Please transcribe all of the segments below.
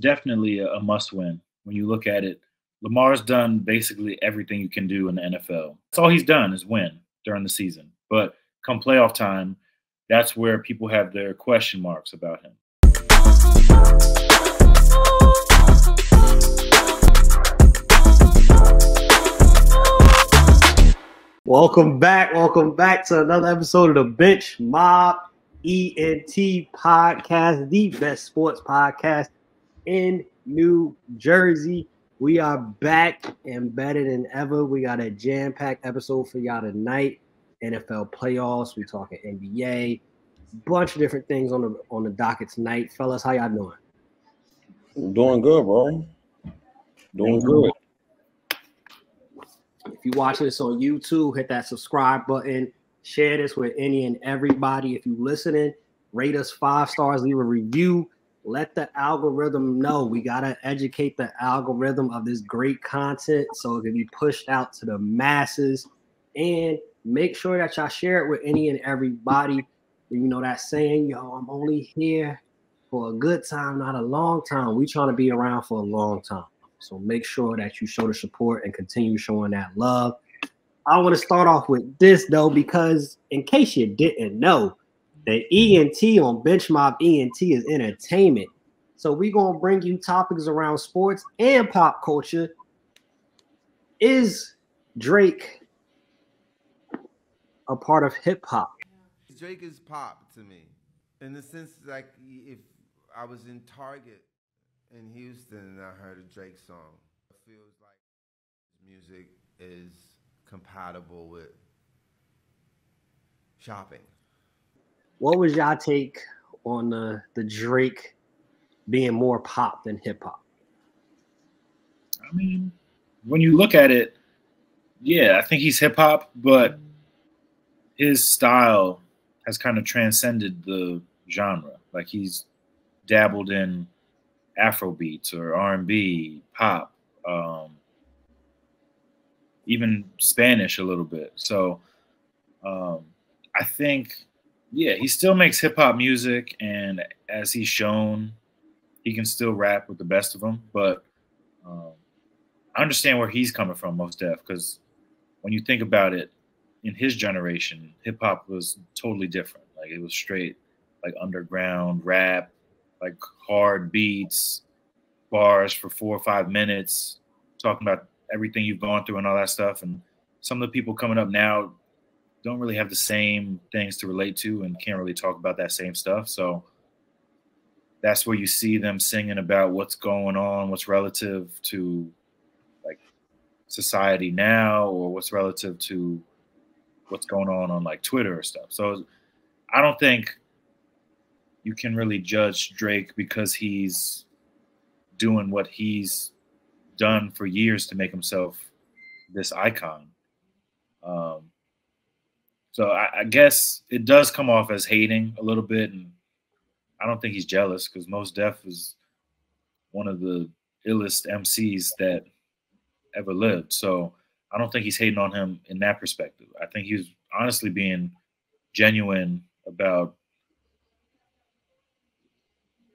definitely a must-win. When you look at it, Lamar's done basically everything you can do in the NFL. That's all he's done is win during the season. But come playoff time, that's where people have their question marks about him. Welcome back to another episode of the Bench Mob Ent podcast, the best sports podcast in New Jersey. We are back and better than ever. We got a jam-packed episode for y'all tonight. NFL playoffs, we talking NBA, bunch of different things on the docket tonight. Fellas, how y'all doing? I'm doing good, bro. Doing good. If you're watching this on YouTube, hit that subscribe button. Share this with any and everybody. If you're listening, rate us 5 stars, leave a review. Let the algorithm know. We got to educate the algorithm of this great content so it can be pushed out to the masses. And make sure that y'all share it with any and everybody. You know that saying, yo, I'm only here for a good time, not a long time. We trying to be around for a long time. So make sure that you show the support and continue showing that love. I want to start off with this, though, because in case you didn't know, the ENT on Bench Mob Ent is entertainment. So we're going to bring you topics around sports and pop culture. Is Drake a part of hip-hop? Drake is pop to me. In the sense, like, if I was in Target in Houston and I heard a Drake song, it feels like his music is compatible with shopping. What was y'all take on the Drake being more pop than hip hop? I mean, when you look at it, yeah, I think he's hip hop, but his style has kind of transcended the genre. Like he's dabbled in Afro beats or R&B, pop, even Spanish a little bit. So I think, yeah, he still makes hip hop music, and as he's shown, he can still rap with the best of them. But I understand where he's coming from, most def, because when you think about it, in his generation, hip hop was totally different. Like it was straight, like underground rap, like hard beats, bars for 4 or 5 minutes, talking about everything you've gone through and all that stuff. And some of the people coming up now don't really have the same things to relate to and can't really talk about that same stuff. So that's where you see them singing about what's going on, what's relative to like society now, or what's relative to what's going on like Twitter or stuff. So I don't think you can really judge Drake because he's doing what he's done for years to make himself this icon. So I guess it does come off as hating a little bit, and I don't think he's jealous because Mos Def is one of the illest MCs that ever lived. So I don't think he's hating on him in that perspective. I think he's honestly being genuine about,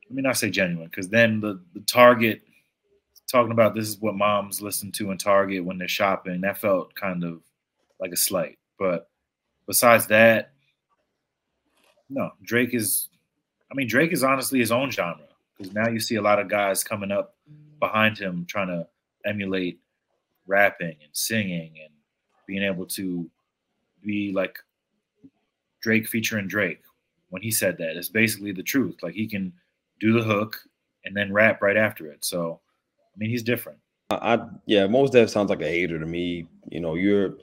let me not say genuine, because then the Target talking about this is what moms listen to in Target when they're shopping, that felt kind of like a slight. But besides that, no, Drake is honestly his own genre, because now you see a lot of guys coming up behind him trying to emulate rapping and singing and being able to be like Drake featuring Drake. When he said that, it's basically the truth. Like he can do the hook and then rap right after it. So, I mean, he's different. Yeah, Mos Def sounds like a hater to me. You know, you're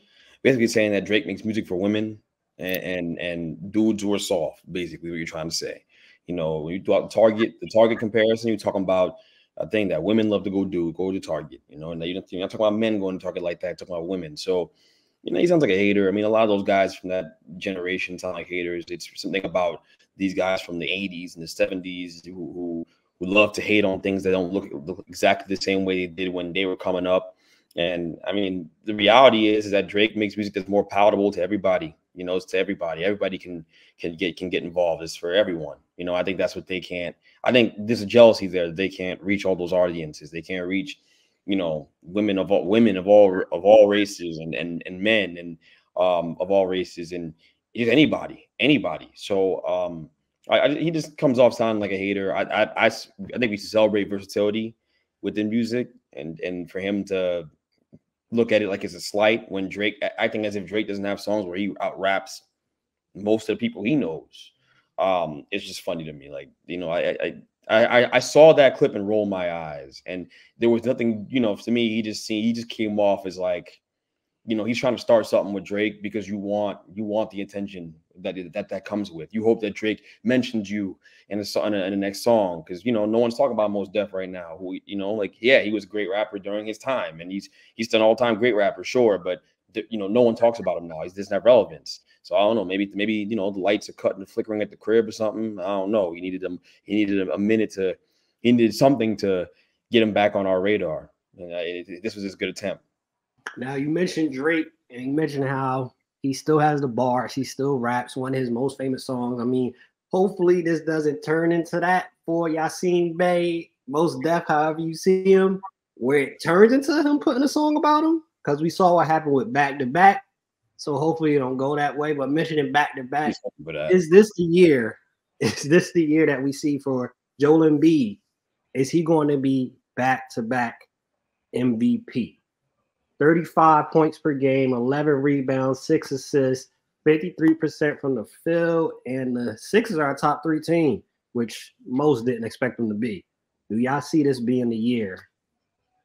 basically saying that Drake makes music for women and dudes who are soft, basically what you're trying to say. You know, when you talk the Target comparison, you're talking about a thing that women love to go to Target, you know, and you're not talking about men going to Target like that, you're talking about women. So, you know, he sounds like a hater. I mean, a lot of those guys from that generation sound like haters. It's something about these guys from the 80s and the 70s who love to hate on things that don't look exactly the same way they did when they were coming up. And I mean, the reality is that Drake makes music that's more palatable to everybody. You know, it's to everybody. Everybody can get involved. It's for everyone. You know, I think that's what they can't. I think there's a jealousy there. They can't reach all those audiences. They can't reach, you know, women of all races and men and of all races and just anybody. So he just comes off sounding like a hater. I think we should celebrate versatility within music, and for him to look at it like it's a slight when Drake acting as if Drake doesn't have songs where he out raps most of the people he knows. It's just funny to me. Like, you know, I saw that clip and rolled my eyes, and there was nothing, you know, to me, he just came off as like, you know, he's trying to start something with Drake because you want the attention that comes with. You hope that Drake mentions you in the next song because, you know, no one's talking about Mos Def right now. Who, you know, like, yeah, he was a great rapper during his time, and he's still an all-time great rapper, sure, but you know, no one talks about him now. He doesn't have relevance. So I don't know. Maybe you know, the lights are cutting and flickering at the crib or something. I don't know. He needed a minute he needed something to get him back on our radar. And this was his good attempt. Now, you mentioned Drake, and you mentioned how he still has the bars. He still raps one of his most famous songs. I mean, hopefully this doesn't turn into that for Yasin Bey, Mos Def, however you see him, where it turns into him putting a song about him, because we saw what happened with Back to Back. So hopefully it don't go that way. But mentioning Back to Back, is this the year? Is this the year that we see for Joel Embiid? Is he going to be back-to-back MVP? 35 points per game, 11 rebounds, 6 assists, 53% from the field, and the Sixers are a top 3 team, which most didn't expect them to be. Do y'all see this being the year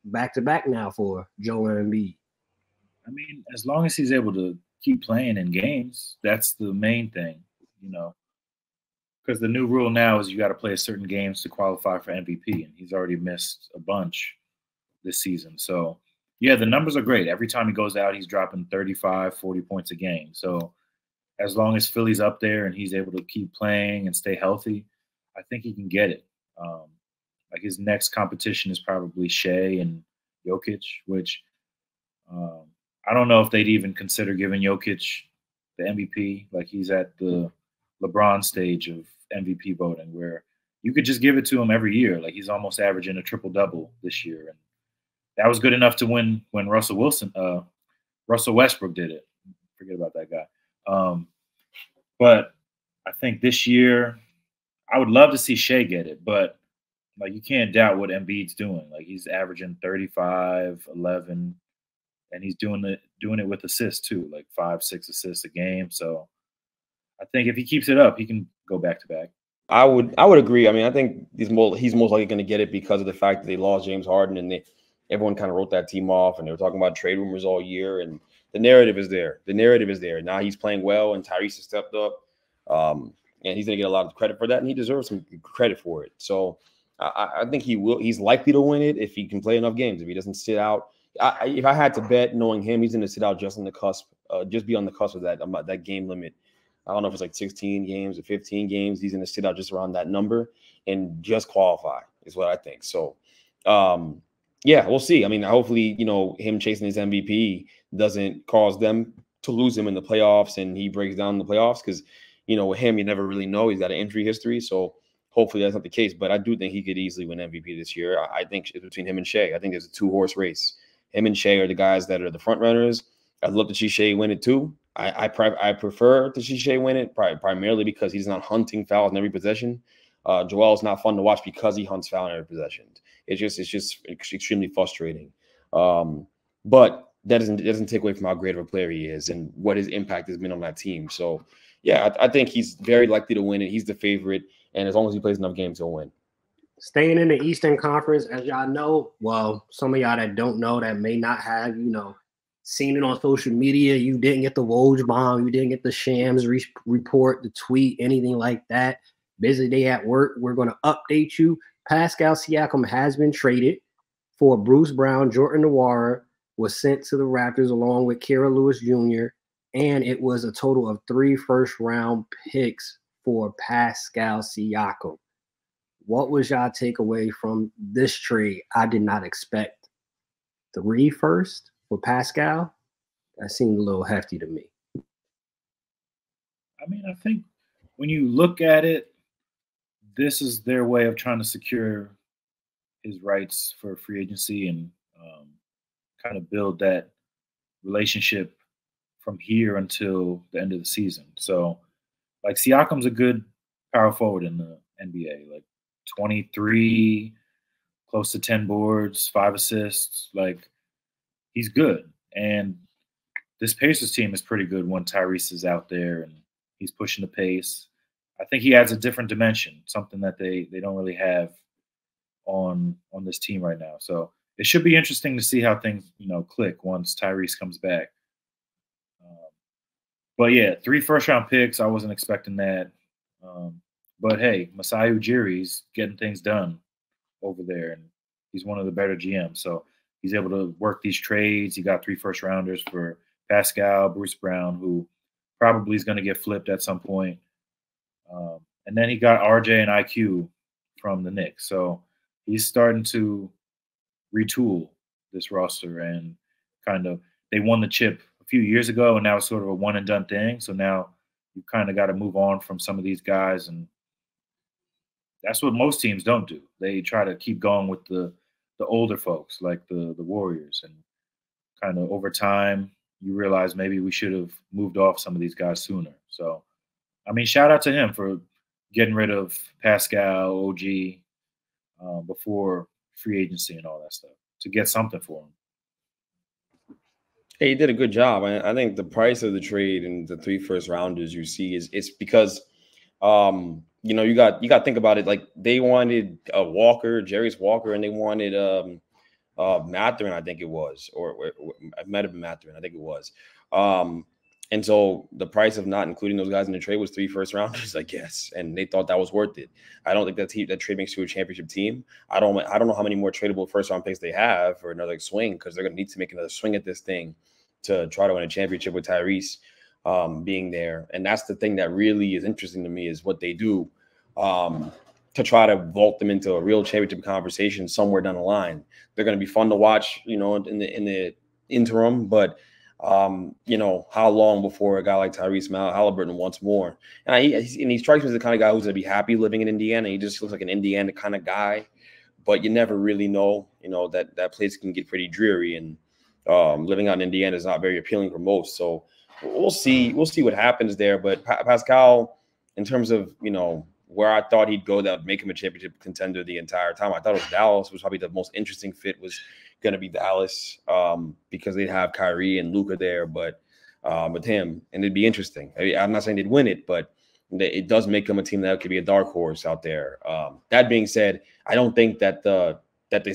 back-to-back now for Joel Embiid? I mean, as long as he's able to keep playing in games, that's the main thing, you know. Because the new rule now is you got to play certain games to qualify for MVP, and he's already missed a bunch this season. So, yeah, the numbers are great. Every time he goes out, he's dropping 35, 40 points a game. So as long as Philly's up there and he's able to keep playing and stay healthy, I think he can get it. Like his next competition is probably Shea and Jokic, which I don't know if they'd even consider giving Jokic the MVP. Like he's at the LeBron stage of MVP voting where you could just give it to him every year. Like he's almost averaging a triple-double this year. And that was good enough to win when Russell Westbrook did it. Forget about that guy. But I think this year, I would love to see Shea get it, but like you can't doubt what Embiid's doing. Like he's averaging 35, 11, and he's doing it with assists too, like 5, 6 assists a game. So I think if he keeps it up, he can go back to back. I would agree. I mean, I think he's most likely going to get it because of the fact that they lost James Harden and everyone kind of wrote that team off, and they were talking about trade rumors all year. And the narrative is there. Now he's playing well, and Tyrese has stepped up, and he's going to get a lot of credit for that, and he deserves some credit for it. So I think he will. He's likely to win it if he can play enough games. If he doesn't sit out, if I had to bet, knowing him, he's going to sit out just on the cusp, just be on the cusp of that game limit. I don't know if it's like 16 games or 15 games. He's going to sit out just around that number and just qualify is what I think. So, yeah, we'll see. I mean, hopefully, you know, him chasing his MVP doesn't cause them to lose him in the playoffs and he breaks down in the playoffs because, you know, with him, you never really know. He's got an injury history. So hopefully that's not the case. But I do think he could easily win MVP this year. I think it's between him and Shea. I think there's a 2-horse race. Him and Shea are the guys that are the front runners. I'd love to see Shea win it too. I prefer to see Shea win it primarily because he's not hunting fouls in every possession. Joel is not fun to watch because he hunts foul in every possession. It's just extremely frustrating. But that doesn't take away from how great of a player he is and what his impact has been on that team. So, yeah, I think he's very likely to win it. He's the favorite, and as long as he plays enough games, he'll win. Staying in the Eastern Conference, as y'all know, well, some of y'all that don't know that may not have, you know, seen it on social media, you didn't get the Woj bomb, you didn't get the Shams report, the tweet, anything like that. Busy day at work. We're going to update you. Pascal Siakam has been traded for Bruce Brown. Jordan Nwora was sent to the Raptors along with Kira Lewis Jr., and it was a total of 3 first-round picks for Pascal Siakam. What was y'all takeaway from this trade? I did not expect 3 first for Pascal. That seemed a little hefty to me. I mean, I think when you look at it, this is their way of trying to secure his rights for free agency and kind of build that relationship from here until the end of the season. So, like, Siakam's a good power forward in the NBA, like 23, close to 10 boards, 5 assists. Like, he's good. And this Pacers team is pretty good when Tyrese is out there and he's pushing the pace. I think he adds a different dimension, something that they don't really have on this team right now. So it should be interesting to see how things click once Tyrese comes back. But yeah, 3 first-round picks. I wasn't expecting that. But hey, Masai Ujiri's getting things done over there, and he's one of the better GMs. So he's able to work these trades. He got 3 first-rounders for Pascal, Bruce Brown, who probably is going to get flipped at some point. And then he got RJ and IQ from the Knicks. So he's starting to retool this roster and kind of – they won the chip a few years ago, and now it's sort of a one-and-done thing. So now you kind of got to move on from some of these guys, and that's what most teams don't do. They try to keep going with the older folks like the Warriors, and kind of over time you realize maybe we should have moved off some of these guys sooner. So, I mean, shout out to him for getting rid of Pascal, OG before free agency and all that stuff to get something for him. Hey, he did a good job. I think the price of the trade and the 3 first-rounders you see it's because you got to think about it. Like, they wanted Jarius Walker, and they wanted Mathurin, I think it was, or it might have been Mathurin, I think it was. And so the price of not including those guys in the trade was 3 first-rounders, I guess, and they thought that was worth it. I don't think that trade makes you a championship team. I don't know how many more tradable first-round picks they have for another swing, because they're going to need to make another swing at this thing to try to win a championship with Tyrese being there. And that's the thing that really is interesting to me, is what they do to try to vault them into a real championship conversation somewhere down the line. They're going to be fun to watch, in the interim, but how long before a guy like Tyrese Halliburton wants more? And he strikes me as the kind of guy who's going to be happy living in Indiana. He just looks like an Indiana kind of guy, but you never really know, that place can get pretty dreary, and living out in Indiana is not very appealing for most. So we'll see what happens there. But Pascal, in terms of, where I thought he'd go that would make him a championship contender the entire time, I thought it was Dallas was probably the most interesting fit, was going to be Dallas, because they'd have Kyrie and Luka there, but with him, and it'd be interesting. I'm not saying they'd win it, but it does make them a team that could be a dark horse out there. That being said, I don't think that the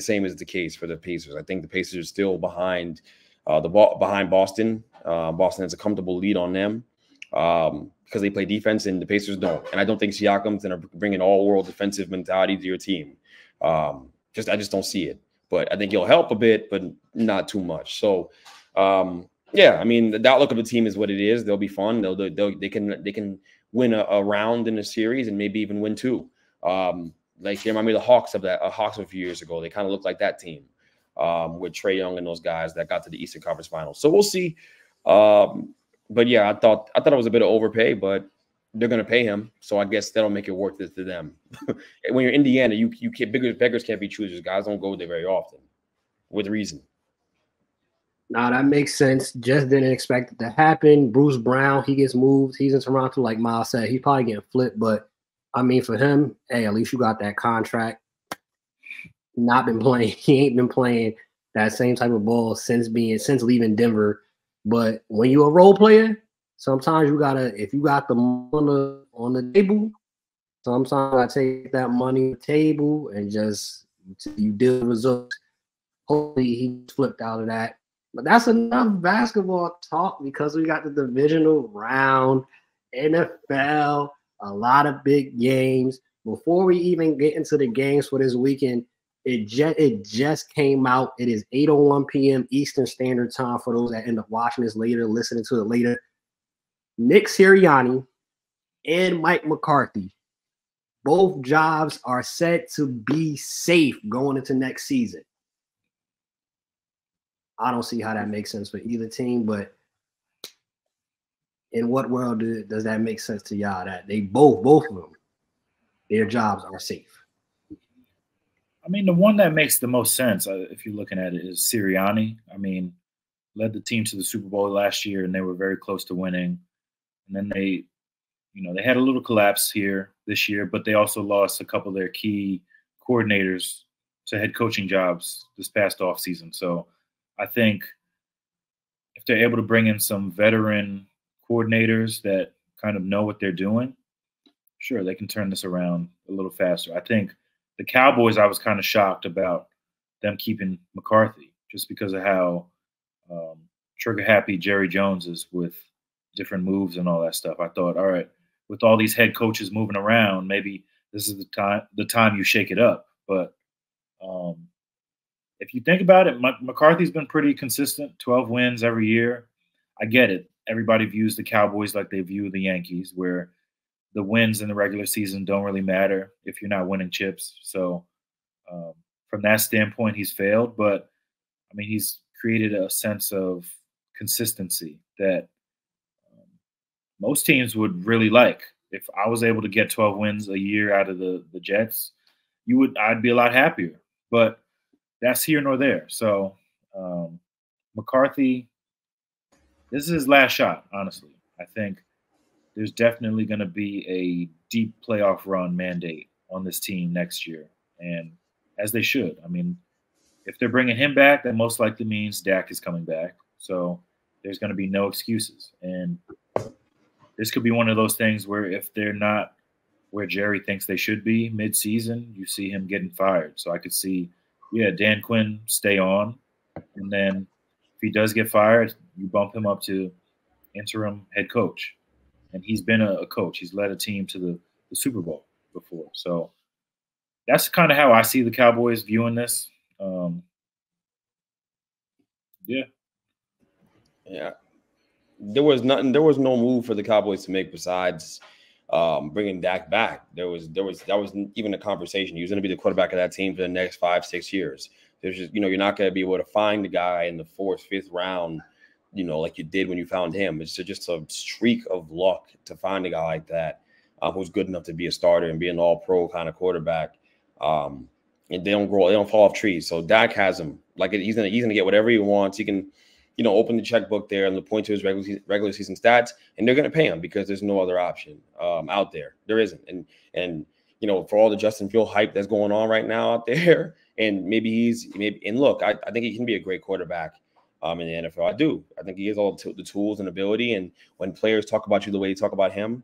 same is the case for the Pacers. I think the Pacers are still behind Boston. Boston has a comfortable lead on them because they play defense and the Pacers don't. And I don't think Siakam's going to bring an all-world defensive mentality to your team. I just don't see it. But I think he'll help a bit, but not too much. So, yeah, I mean, the outlook of the team is what it is. They'll be fun. They can win a round in a series and maybe even win 2. Like, they remind me of the Hawks Hawks a few years ago. They kind of look like that team with Trae Young and those guys that got to the Eastern Conference Finals. So we'll see. But yeah, I thought it was a bit of overpay, but they're going to pay him, so I guess that'll make it worth it to them. When you're Indiana, you can't, beggars can't be choosers. Guys don't go there very often, with reason. Nah, that makes sense. Just didn't expect it to happen. Bruce Brown, he gets moved. He's in Toronto, like Miles said. He's probably getting flipped, but I mean, for him, hey, at least you got that contract. Not been playing. He ain't been playing that same type of ball since leaving Denver. But when you're a role player, sometimes you gotta, if you got the money on the table, sometimes I take that money on the table and just you deal with results. Hopefully he flipped out of that. But that's enough basketball talk, because we got the divisional round, NFL, a lot of big games. Before we even get into the games for this weekend, it just came out. It is 8:01 p.m. Eastern Standard Time for those that end up watching this later, listening to it later. Nick Sirianni and Mike McCarthy, both jobs are set to be safe going into next season. I don't see how that makes sense for either team, but in what world does that make sense to y'all that they both of them, their jobs are safe? I mean, the one that makes the most sense, if you're looking at it, is Sirianni. I mean, led the team to the Super Bowl last year, and they were very close to winning. And then they had a little collapse here this year, but they also lost a couple of their key coordinators to head coaching jobs this past offseason. So I think if they're able to bring in some veteran coordinators that kind of know what they're doing, sure, they can turn this around a little faster. I think the Cowboys, I was kind of shocked about them keeping McCarthy just because of how trigger happy Jerry Jones is with different moves and all that stuff. I thought, all right, with all these head coaches moving around, maybe this is the time you shake it up. But if you think about it, McCarthy's been pretty consistent, 12 wins every year. I get it. Everybody views the Cowboys like they view the Yankees, where the wins in the regular season don't really matter if you're not winning chips. So from that standpoint, he's failed. But, I mean, he's created a sense of consistency that most teams would really like. If I was able to get 12 wins a year out of the Jets, I'd be a lot happier. But that's here nor there. So McCarthy, this is his last shot, honestly. I think there's definitely going to be a deep playoff run mandate on this team next year, and as they should. I mean, if they're bringing him back, that most likely means Dak is coming back. So there's going to be no excuses. And this could be one of those things where if they're not where Jerry thinks they should be mid-season, you see him getting fired. So I could see, Dan Quinn stay on, and then if he does get fired, you bump him up to interim head coach. And he's been a coach. He's led a team to the Super Bowl before. So that's kind of how I see the Cowboys viewing this. Yeah. There was no move for the Cowboys to make besides bringing Dak back. That wasn't even a conversation. He was going to be the quarterback of that team for the next 5-6 years. There's just, you're not going to be able to find the guy in the 4th, 5th round, like you did when you found him. It's just a streak of luck to find a guy like that who's good enough to be a starter and be an all-pro kind of quarterback. And they don't fall off trees. So Dak has him. Like, he's gonna get whatever he wants. He can, open the checkbook there and point to his regular season stats, and they're gonna pay him because there's no other option out there. There isn't. And for all the Justin Field hype that's going on right now out there, and maybe look, I think he can be a great quarterback in the NFL. I do. I think he has all the tools and ability. And when players talk about you the way they talk about him,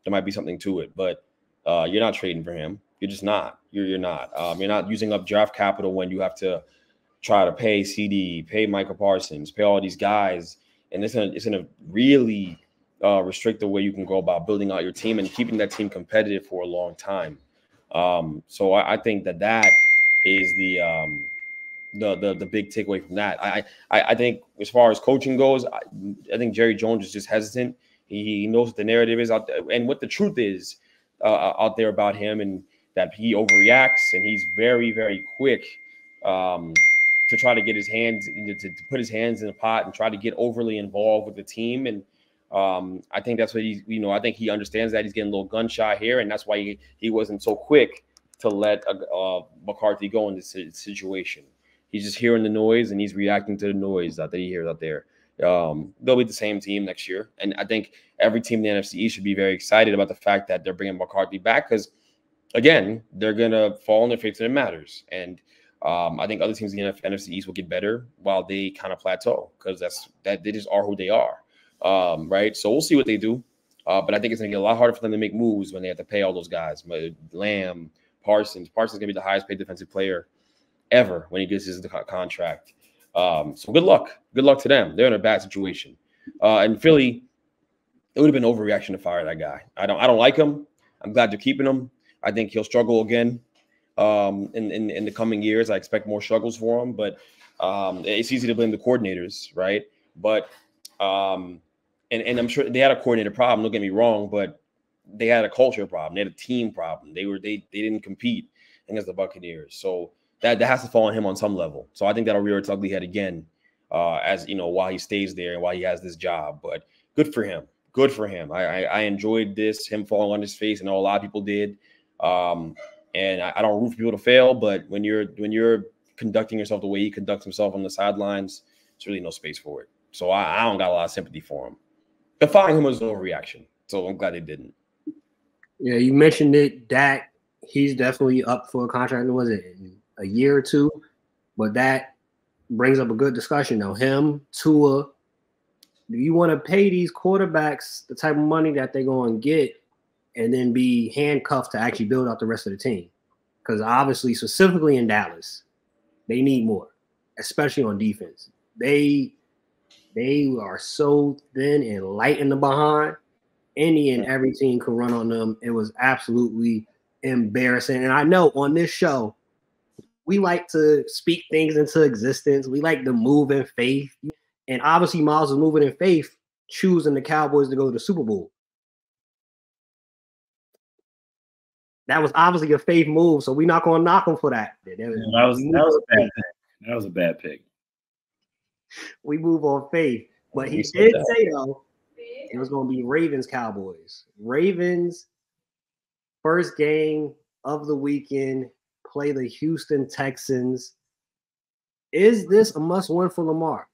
there might be something to it. But you're not trading for him. You're just not. You're not. You're not using up draft capital when you have to try to pay CD, pay Michael Parsons, pay all these guys. And it's in a really restrict the way you can go about building out your team and keeping that team competitive for a long time. So I think that is the big takeaway from that. I think as far as coaching goes, I think Jerry Jones is just hesitant. He knows what the narrative is out there and what the truth is out there about him, and that he overreacts and he's very, very quick to try to get his hands to put his hands in the pot and try to get overly involved with the team. And I think that's what he's, I think he understands that he's getting a little gun shy here, and that's why he wasn't so quick to let McCarthy go in this situation. He's just hearing the noise and he's reacting to the noise that he hears out there. They'll be the same team next year. And I think every team in the NFC East should be very excited about the fact that they're bringing McCarthy back, because, again, they're going to fall on their face when it matters. And I think other teams in the NFC East will get better while they kind of plateau, because they just are who they are, right? So we'll see what they do. But I think it's going to get a lot harder for them to make moves when they have to pay all those guys. Lamb, Parsons. Parsons is going to be the highest paid defensive player ever when he gets his contract. So good luck. Good luck to them. They're in a bad situation. And Philly, it would have been overreaction to fire that guy. I don't like him. I'm glad they're keeping him. I think he'll struggle again in the coming years. I expect more struggles for him, but it's easy to blame the coordinators, right? But and I'm sure they had a coordinator problem. Don't get me wrong, but they had a culture problem. They had a team problem. They didn't compete against the Buccaneers. So that has to fall on him on some level. So I think that'll rear its ugly head again, as while he stays there and while he has this job. But good for him. good for him. I enjoyed him falling on his face. I know a lot of people did. And I don't root for people to fail, but when you're conducting yourself the way he conducts himself on the sidelines, there's really no space for it. So I don't got a lot of sympathy for him. But firing him was an overreaction. So I'm glad they didn't. Yeah, you mentioned it. Dak, he's definitely up for a contract. Was it in a year or two? But that brings up a good discussion though. Him, Tua. Do you want to pay these quarterbacks the type of money that they're going to get and then be handcuffed to actually build out the rest of the team? Because obviously, specifically in Dallas, they need more, especially on defense. They are so thin and light in the behind. Any and every team can run on them. It was absolutely embarrassing. And I know on this show, we like to speak things into existence. We like to move in faith. And obviously, Miles is moving in faith, choosing the Cowboys to go to the Super Bowl. That was obviously a faith move, so we're not going to knock him for that. That was a bad pick. That was a bad pick. We move on faith. But he did say, though, it was going to be Ravens-Cowboys. Ravens, first game of the weekend, play the Houston Texans. Is this a must-win for Lamar?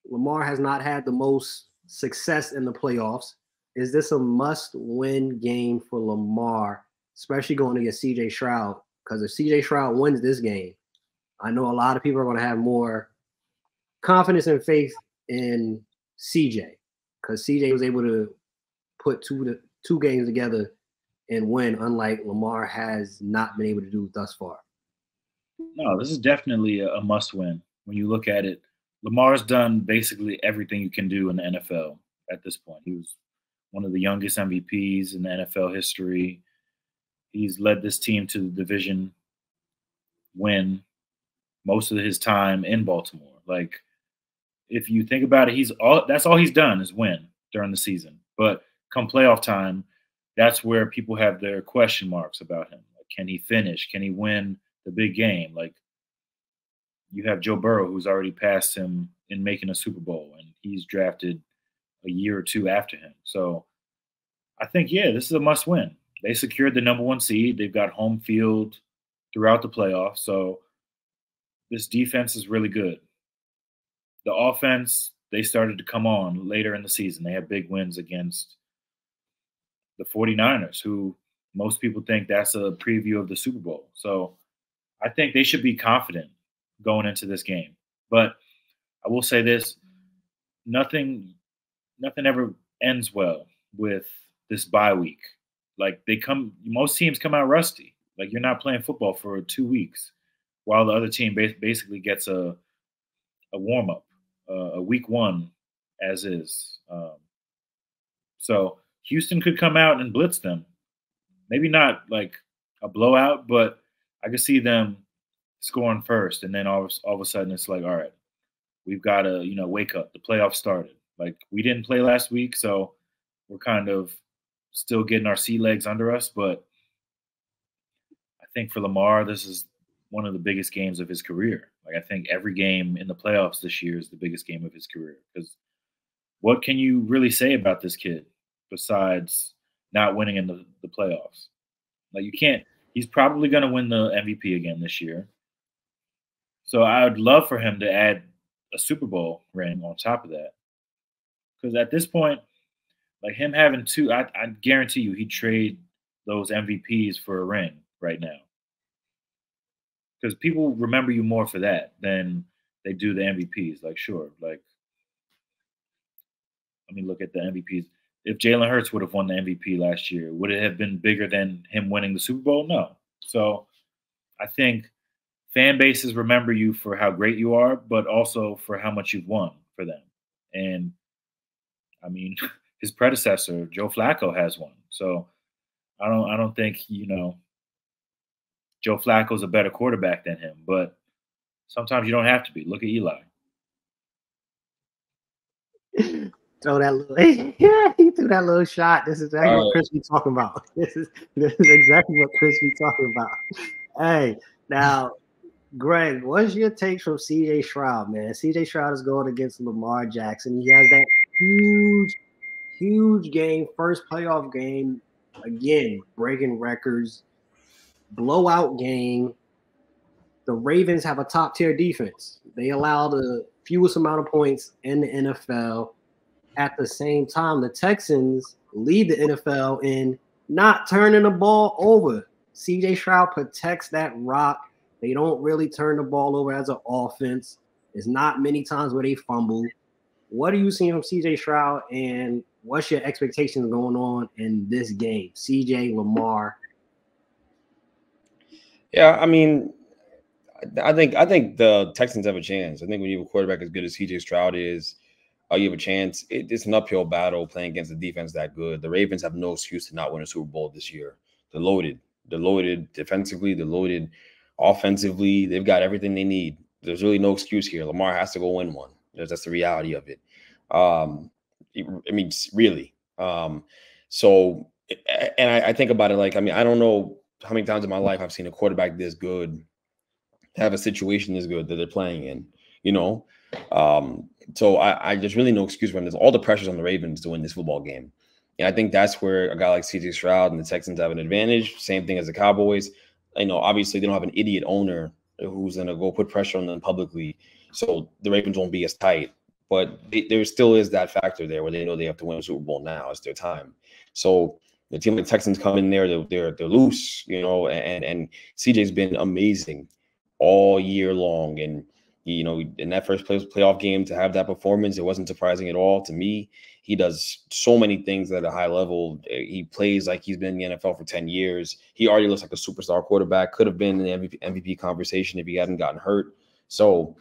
Lamar has not had the most success in the playoffs. Is this a must-win game for Lamar, especially going against C.J. Stroud? Because if C.J. Stroud wins this game, I know a lot of people are going to have more confidence and faith in C.J. because C.J. was able to put two games together and win, unlike Lamar has not been able to do thus far. No, this is definitely a must-win. When you look at it, Lamar's done basically everything you can do in the NFL at this point. He was one of the youngest MVPs in the NFL history. He's led this team to the division win most of his time in Baltimore. Like, if you think about it, that's all he's done is win during the season. But come playoff time, that's where people have their question marks about him. Like, can he finish? Can he win the big game? Like, you have Joe Burrow, who's already passed him in making a Super Bowl, and he's drafted a year or two after him. So I think, yeah, this is a must-win. They secured the number 1 seed. They've got home field throughout the playoffs. So this defense is really good. The offense, they started to come on later in the season. They had big wins against the 49ers, who most people think that's a preview of the Super Bowl. So I think they should be confident going into this game. But I will say this, nothing ever ends well with this bye week. Like, most teams come out rusty. Like, you're not playing football for 2 weeks while the other team basically gets a warm-up, a week 1 as is. So Houston could come out and blitz them. Maybe not like a blowout, but I could see them scoring first, and then all of a sudden it's like, all right, we've got to, wake up. The playoffs started. Like, we didn't play last week, so we're kind of still getting our sea legs under us. But I think for Lamar, this is one of the biggest games of his career. Like, I think every game in the playoffs this year is the biggest game of his career. Because what can you really say about this kid besides not winning in the playoffs? Like, you can't. He's probably going to win the MVP again this year. So I would love for him to add a Super Bowl ring on top of that. Because at this point, like, him having 2, I guarantee you he'd trade those MVPs for a ring right now. Because people remember you more for that than they do the MVPs. Like, sure, like, let me look at the MVPs. If Jalen Hurts would have won the MVP last year, would it have been bigger than him winning the Super Bowl? No. So I think fan bases remember you for how great you are, but also for how much you've won for them. And, I mean, his predecessor, Joe Flacco, has one. So I don't think, Joe Flacco's a better quarterback than him, but sometimes you don't have to be. Look at Eli. Throw that little, yeah, he threw that little shot. This is exactly what Chris be talking about. This is exactly what Chris be talking about. Hey, now, Greg, what's your take from C.J. Stroud, man? C.J. Stroud is going against Lamar Jackson. He has that huge game, first playoff game, again, breaking records, blowout game. The Ravens have a top-tier defense. They allow the fewest amount of points in the NFL. At the same time, the Texans lead the NFL in not turning the ball over. CJ Stroud protects that rock. They don't really turn the ball over as an offense. There's not many times where they fumble. What are you seeing from CJ Stroud, and what's your expectations going on in this game? CJ, Lamar. Yeah, I mean, I think the Texans have a chance. I think when you have a quarterback as good as CJ Stroud is, you have a chance. It's an uphill battle playing against a defense that good. The Ravens have no excuse to not win a Super Bowl this year. They're loaded. They're loaded defensively. They're loaded offensively. They've got everything they need. There's really no excuse here. Lamar has to go win one. That's the reality of it. I mean, really. So, and I think about it like, I mean, I don't know how many times in my life I've seen a quarterback this good have a situation this good that they're playing in, you know? So I there's really no excuse for them. There's all the pressures on the Ravens to win this football game. And I think that's where a guy like CJ Stroud and the Texans have an advantage. Same thing as the Cowboys. You know, obviously they don't have an idiot owner who's going to go put pressure on them publicly. So the Ravens won't be as tight. But there still is that factor there where they know they have to win a Super Bowl now. It's their time. So the team like the Texans come in there, they're loose, you know, and CJ's been amazing all year long. And, you know, in that first playoff game to have that performance, it wasn't surprising at all to me. He does so many things at a high level. He plays like he's been in the NFL for 10 years. He already looks like a superstar quarterback, could have been in the MVP conversation if he hadn't gotten hurt. So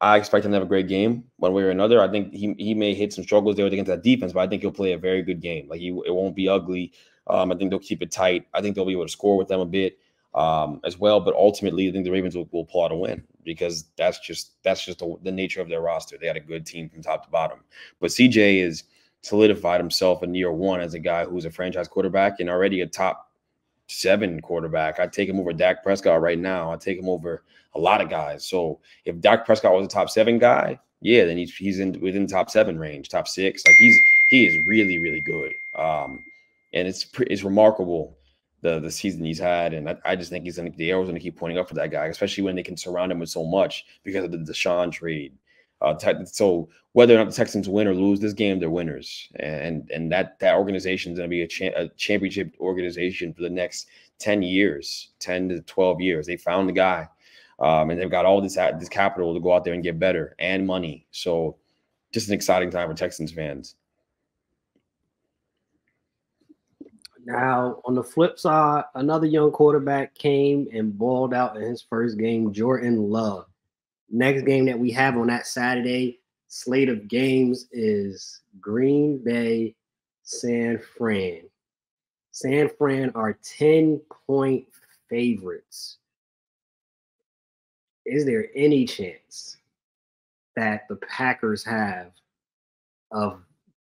I expect him to have a great game one way or another. I think he may hit some struggles there against that defense, but I think he'll play a very good game. Like it won't be ugly. I think they'll keep it tight. I think they'll be able to score with them a bit as well. But ultimately, I think the Ravens will pull out a win because that's just the nature of their roster. They had a good team from top to bottom. But CJ is solidified himself in year one as a guy who's a franchise quarterback and already a top 7 quarterback. I'd take him over Dak Prescott right now. I'd take him over a lot of guys. So if Dak Prescott was a top 7 guy, yeah, then he's within top 7 range, top 6. Like he is really, really good. And it's remarkable the season he's had. And I just think the arrow's going to keep pointing up for that guy, especially when they can surround him with so much because of the Deshaun trade. So whether or not the Texans win or lose this game, they're winners. And that organization is going to be a championship organization for the next 10 years, 10 to 12 years. They found the guy. And they've got all this capital to go out there and get better and money. So just an exciting time for Texans fans. Now, on the flip side, another young quarterback came and balled out in his first game, Jordan Love. Next game that we have on that Saturday slate of games is Green Bay, San Fran. San Fran are 10-point favorites. Is there any chance that the Packers have of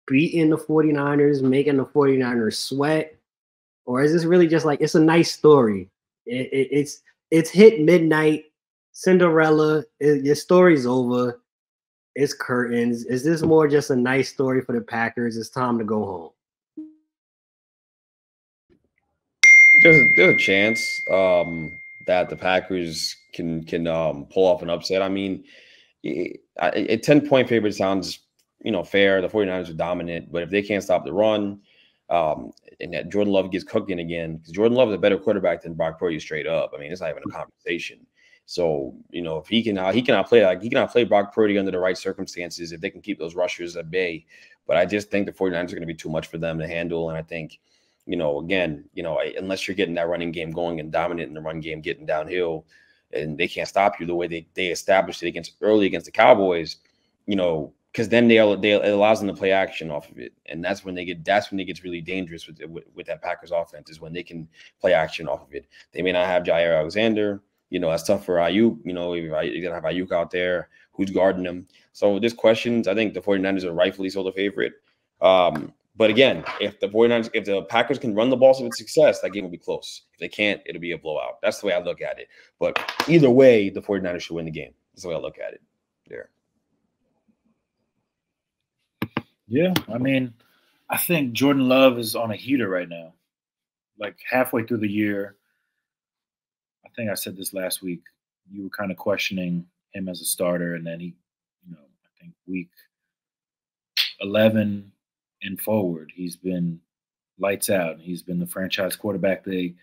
beating the 49ers, making the 49ers sweat? Or is this really just like, it's a nice story? It's hit midnight, Cinderella, your story's over, it's curtains. Is this more just a nice story for the Packers? It's time to go home. There's a chance that the Packers can pull off an upset. I mean, a 10-point favorite sounds, fair. The 49ers are dominant, but if they can't stop the run, and that Jordan Love gets cooking again, because Jordan Love is a better quarterback than Brock Purdy straight up. I mean, it's not even a conversation. So, if he cannot play Brock Purdy under the right circumstances, if they can keep those rushers at bay. But I just think the 49ers are going to be too much for them to handle. And I think, unless you're getting that running game going and dominant in the run game, getting downhill, and they can't stop you the way they established it against the Cowboys, because then it allows them to play action off of it, and that's when it gets really dangerous with that Packers offense, is when they can play action off of it. They may not have Jair Alexander, that's tough for Ayuk. You're gonna have Ayuk out there, who's guarding them. So there's questions. I think the 49ers are rightfully so the favorite. But again, if the Packers can run the ball with success, that game will be close. If they can't, it'll be a blowout. That's the way I look at it. But either way, the 49ers should win the game. That's the way I look at it. There. Yeah, I mean, I think Jordan Love is on a heater right now. Like halfway through the year, I think I said this last week. You were kind of questioning him as a starter, and then he, I think week 11 and forward, he's been lights out. He's been the franchise quarterback they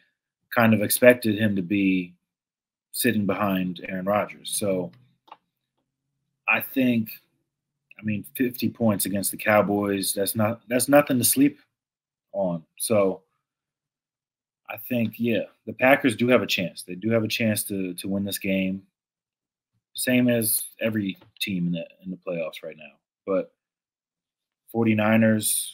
kind of expected him to be, sitting behind Aaron Rodgers. So I think, 50 points against the Cowboys, that's nothing to sleep on. So I think, the Packers do have a chance. They do have a chance to win this game. Same as every team in the playoffs right now. But 49ers,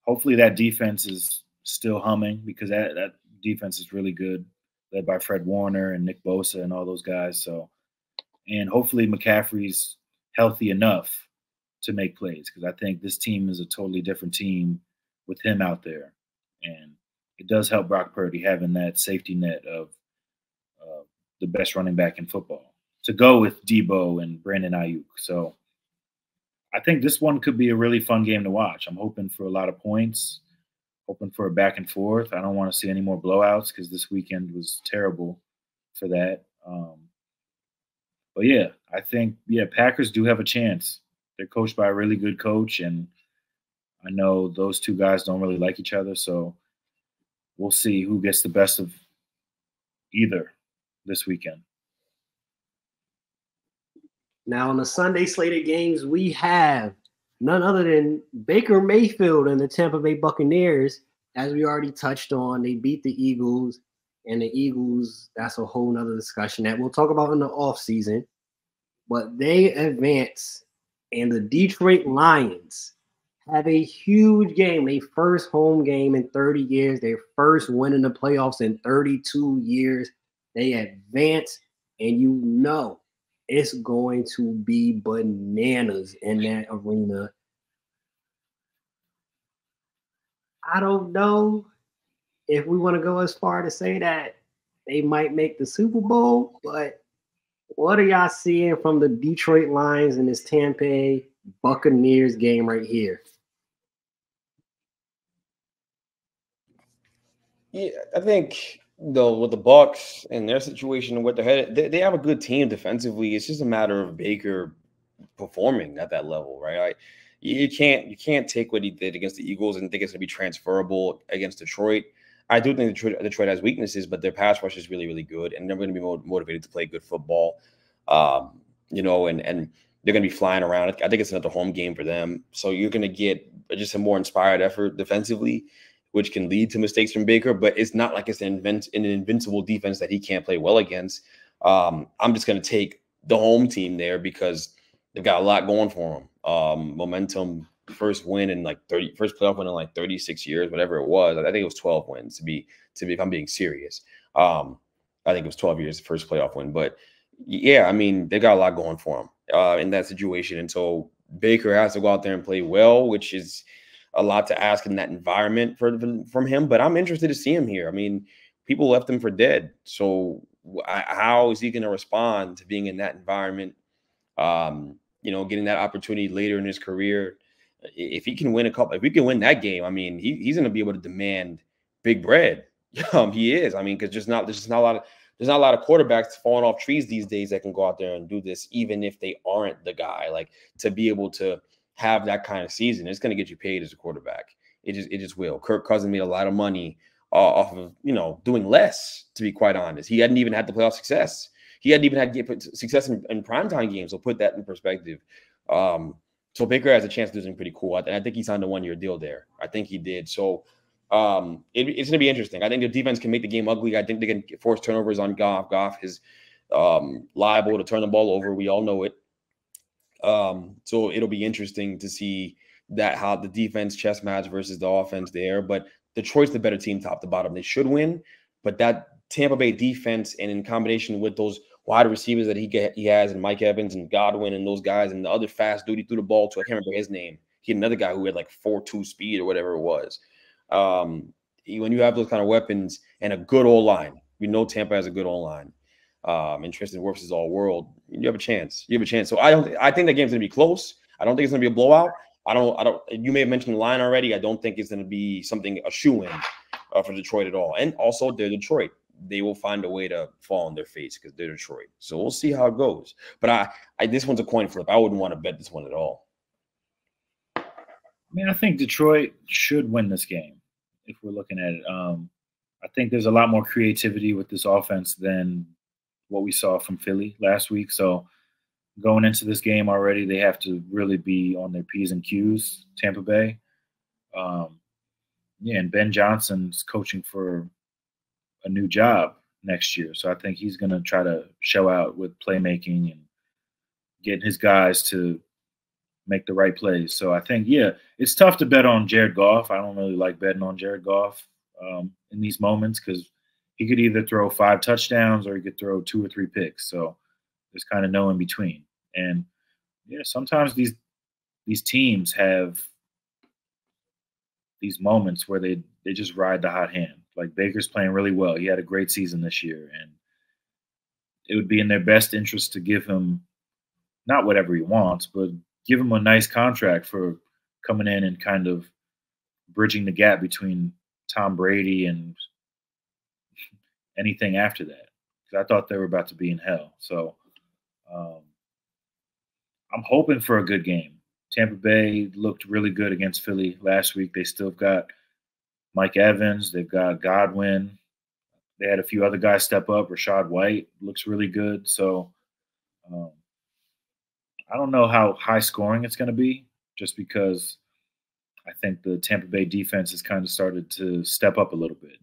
hopefully that defense is still humming, because that defense is really good, led by Fred Warner and Nick Bosa and all those guys. So, and hopefully McCaffrey's healthy enough to make plays, because I think this team is a totally different team with him out there. And it does help Brock Purdy having that safety net of the best running back in football to go with Debo and Brandon Ayuk. So I think this one could be a really fun game to watch. I'm hoping for a lot of points, hoping for a back and forth. I don't want to see any more blowouts, because this weekend was terrible for that. But I think, Packers do have a chance. They're coached by a really good coach, and I know those two guys don't really like each other, so we'll see who gets the best of either this weekend. Now, on the Sunday slate of games, we have none other than Baker Mayfield and the Tampa Bay Buccaneers. As we already touched on, they beat the Eagles, and the Eagles, that's a whole nother discussion that we'll talk about in the offseason. But they advance, and the Detroit Lions have a huge game. Their first home game in 30 years, their first win in the playoffs in 32 years. They advance, and it's going to be bananas in that arena. I don't know if we want to go as far to say that they might make the Super Bowl, but what are y'all seeing from the Detroit Lions in this Tampa Buccaneers game right here? Yeah, I think with the Bucs and their situation and what they're headed, they have a good team defensively. It's just a matter of Baker performing at that level, right? You can't take what he did against the Eagles and think it's going to be transferable against Detroit. I do think Detroit has weaknesses, but their pass rush is really, really good, and they're going to be motivated to play good football. And they're going to be flying around. I think it's another home game for them, so you're going to get just a more inspired effort defensively, which can lead to mistakes from Baker, but it's not like it's an invincible defense that he can't play well against. I'm just going to take the home team there because they've got a lot going for them. Momentum, first playoff win in like 36 years, whatever it was. I think it was 12 wins to be if I'm being serious. I think it was 12 years, the first playoff win. But they've got a lot going for them in that situation. And so Baker has to go out there and play well, which is a lot to ask in that environment from him, but I'm interested to see him here. People left him for dead. So how is he going to respond to being in that environment? Getting that opportunity later in his career. If he can win if we can win that game, he's going to be able to demand big bread. He is. Because there's not a lot of quarterbacks falling off trees these days that can go out there and do this, even if they aren't the guy. Like, to be able to have that kind of season, it's going to get you paid as a quarterback. It just will. Kirk Cousins made a lot of money off of doing less. To be quite honest, he hadn't even had the playoff success. He hadn't even had success in primetime games. So put that in perspective. So Baker has a chance to do something pretty cool. I think he signed a 1-year deal there. I think he did. So it's going to be interesting. I think the defense can make the game ugly. I think they can force turnovers on Goff. Goff is liable to turn the ball over. We all know it. So it'll be interesting to see how the defense chess match versus the offense there. But Detroit's the better team top to bottom. They should win. But that Tampa Bay defense, and in combination with those wide receivers that he has, and Mike Evans and Godwin and those guys, and the other fast dude he threw the ball to, I can't remember his name. He had another guy who had like 4.2 speed or whatever it was. When you have those kind of weapons and a good O-line, we know Tampa has a good O-line. And Tristan Wirfs is all world. You have a chance. So I think that game's going to be close. I don't think it's going to be a blowout. I don't. You may have mentioned the line already. I don't think it's going to be a shoo-in for Detroit at all. And also, they're Detroit. They will find a way to fall on their face because they're Detroit. So we'll see how it goes. But this one's a coin flip. I wouldn't want to bet this one at all. I mean, I think Detroit should win this game if we're looking at it. I think there's a lot more creativity with this offense than what we saw from Philly last week. So going into this game already, they have to really be on their P's and Q's, Tampa Bay. And Ben Johnson's coaching for a new job next year. So I think he's going to try to show out with playmaking and getting his guys to make the right plays. So I think, it's tough to bet on Jared Goff. I don't really like betting on Jared Goff in these moments because he could either throw 5 touchdowns or he could throw 2 or 3 picks. So there's kind of no in between. And sometimes these teams have these moments where they just ride the hot hand. Like Baker's playing really well. He had a great season this year, and it would be in their best interest to give him not whatever he wants, but give him a nice contract for coming in and kind of bridging the gap between Tom Brady and anything after that. Because I thought they were about to be in hell. So I'm hoping for a good game. Tampa Bay looked really good against Philly last week. They still got Mike Evans. They've got Godwin. They had a few other guys step up. Rashad White looks really good. So I don't know how high scoring it's going to be just because I think the Tampa Bay defense has kind of started to step up a little bit.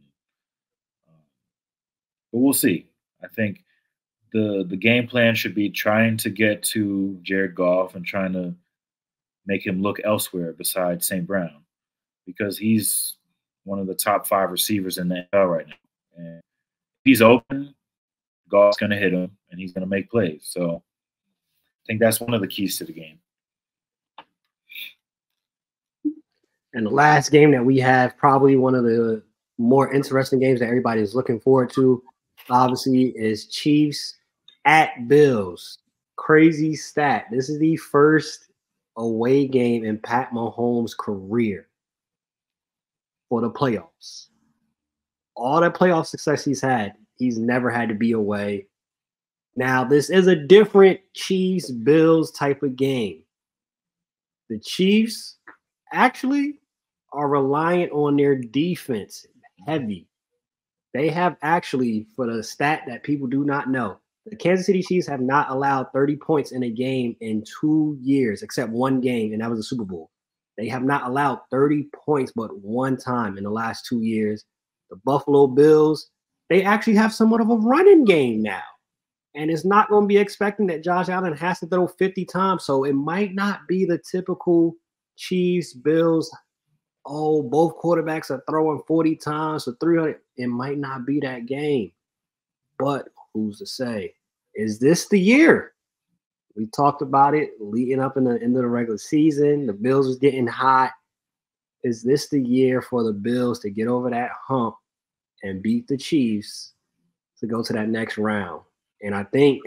But we'll see. I think the game plan should be trying to get to Jared Goff and trying to make him look elsewhere besides St. Brown because he's one of the top 5 receivers in the NFL right now. And if he's open, Goff's going to hit him, and he's going to make plays. So I think that's one of the keys to the game. And the last game that we have, probably one of the more interesting games that everybody is looking forward to, obviously, is Chiefs at Bills. Crazy stat. This is the first away game in Pat Mahomes' career for the playoffs. All the playoff success he's had, he's never had to be away. Now, this is a different Chiefs-Bills type of game. The Chiefs actually are reliant on their defense heavy. They have actually, for the stat that people do not know, the Kansas City Chiefs have not allowed 30 points in a game in 2 years, except one game, and that was the Super Bowl. They have not allowed 30 points but one time in the last 2 years. The Buffalo Bills, they actually have somewhat of a running game now. And it's not going to be expecting that Josh Allen has to throw 50 times. So it might not be the typical Chiefs, Bills, both quarterbacks are throwing 40 times for 300. It might not be that game. But who's to say? Is this the year? We talked about it leading up in the end of the regular season. The Bills was getting hot. Is this the year for the Bills to get over that hump and beat the Chiefs to go to that next round? And I think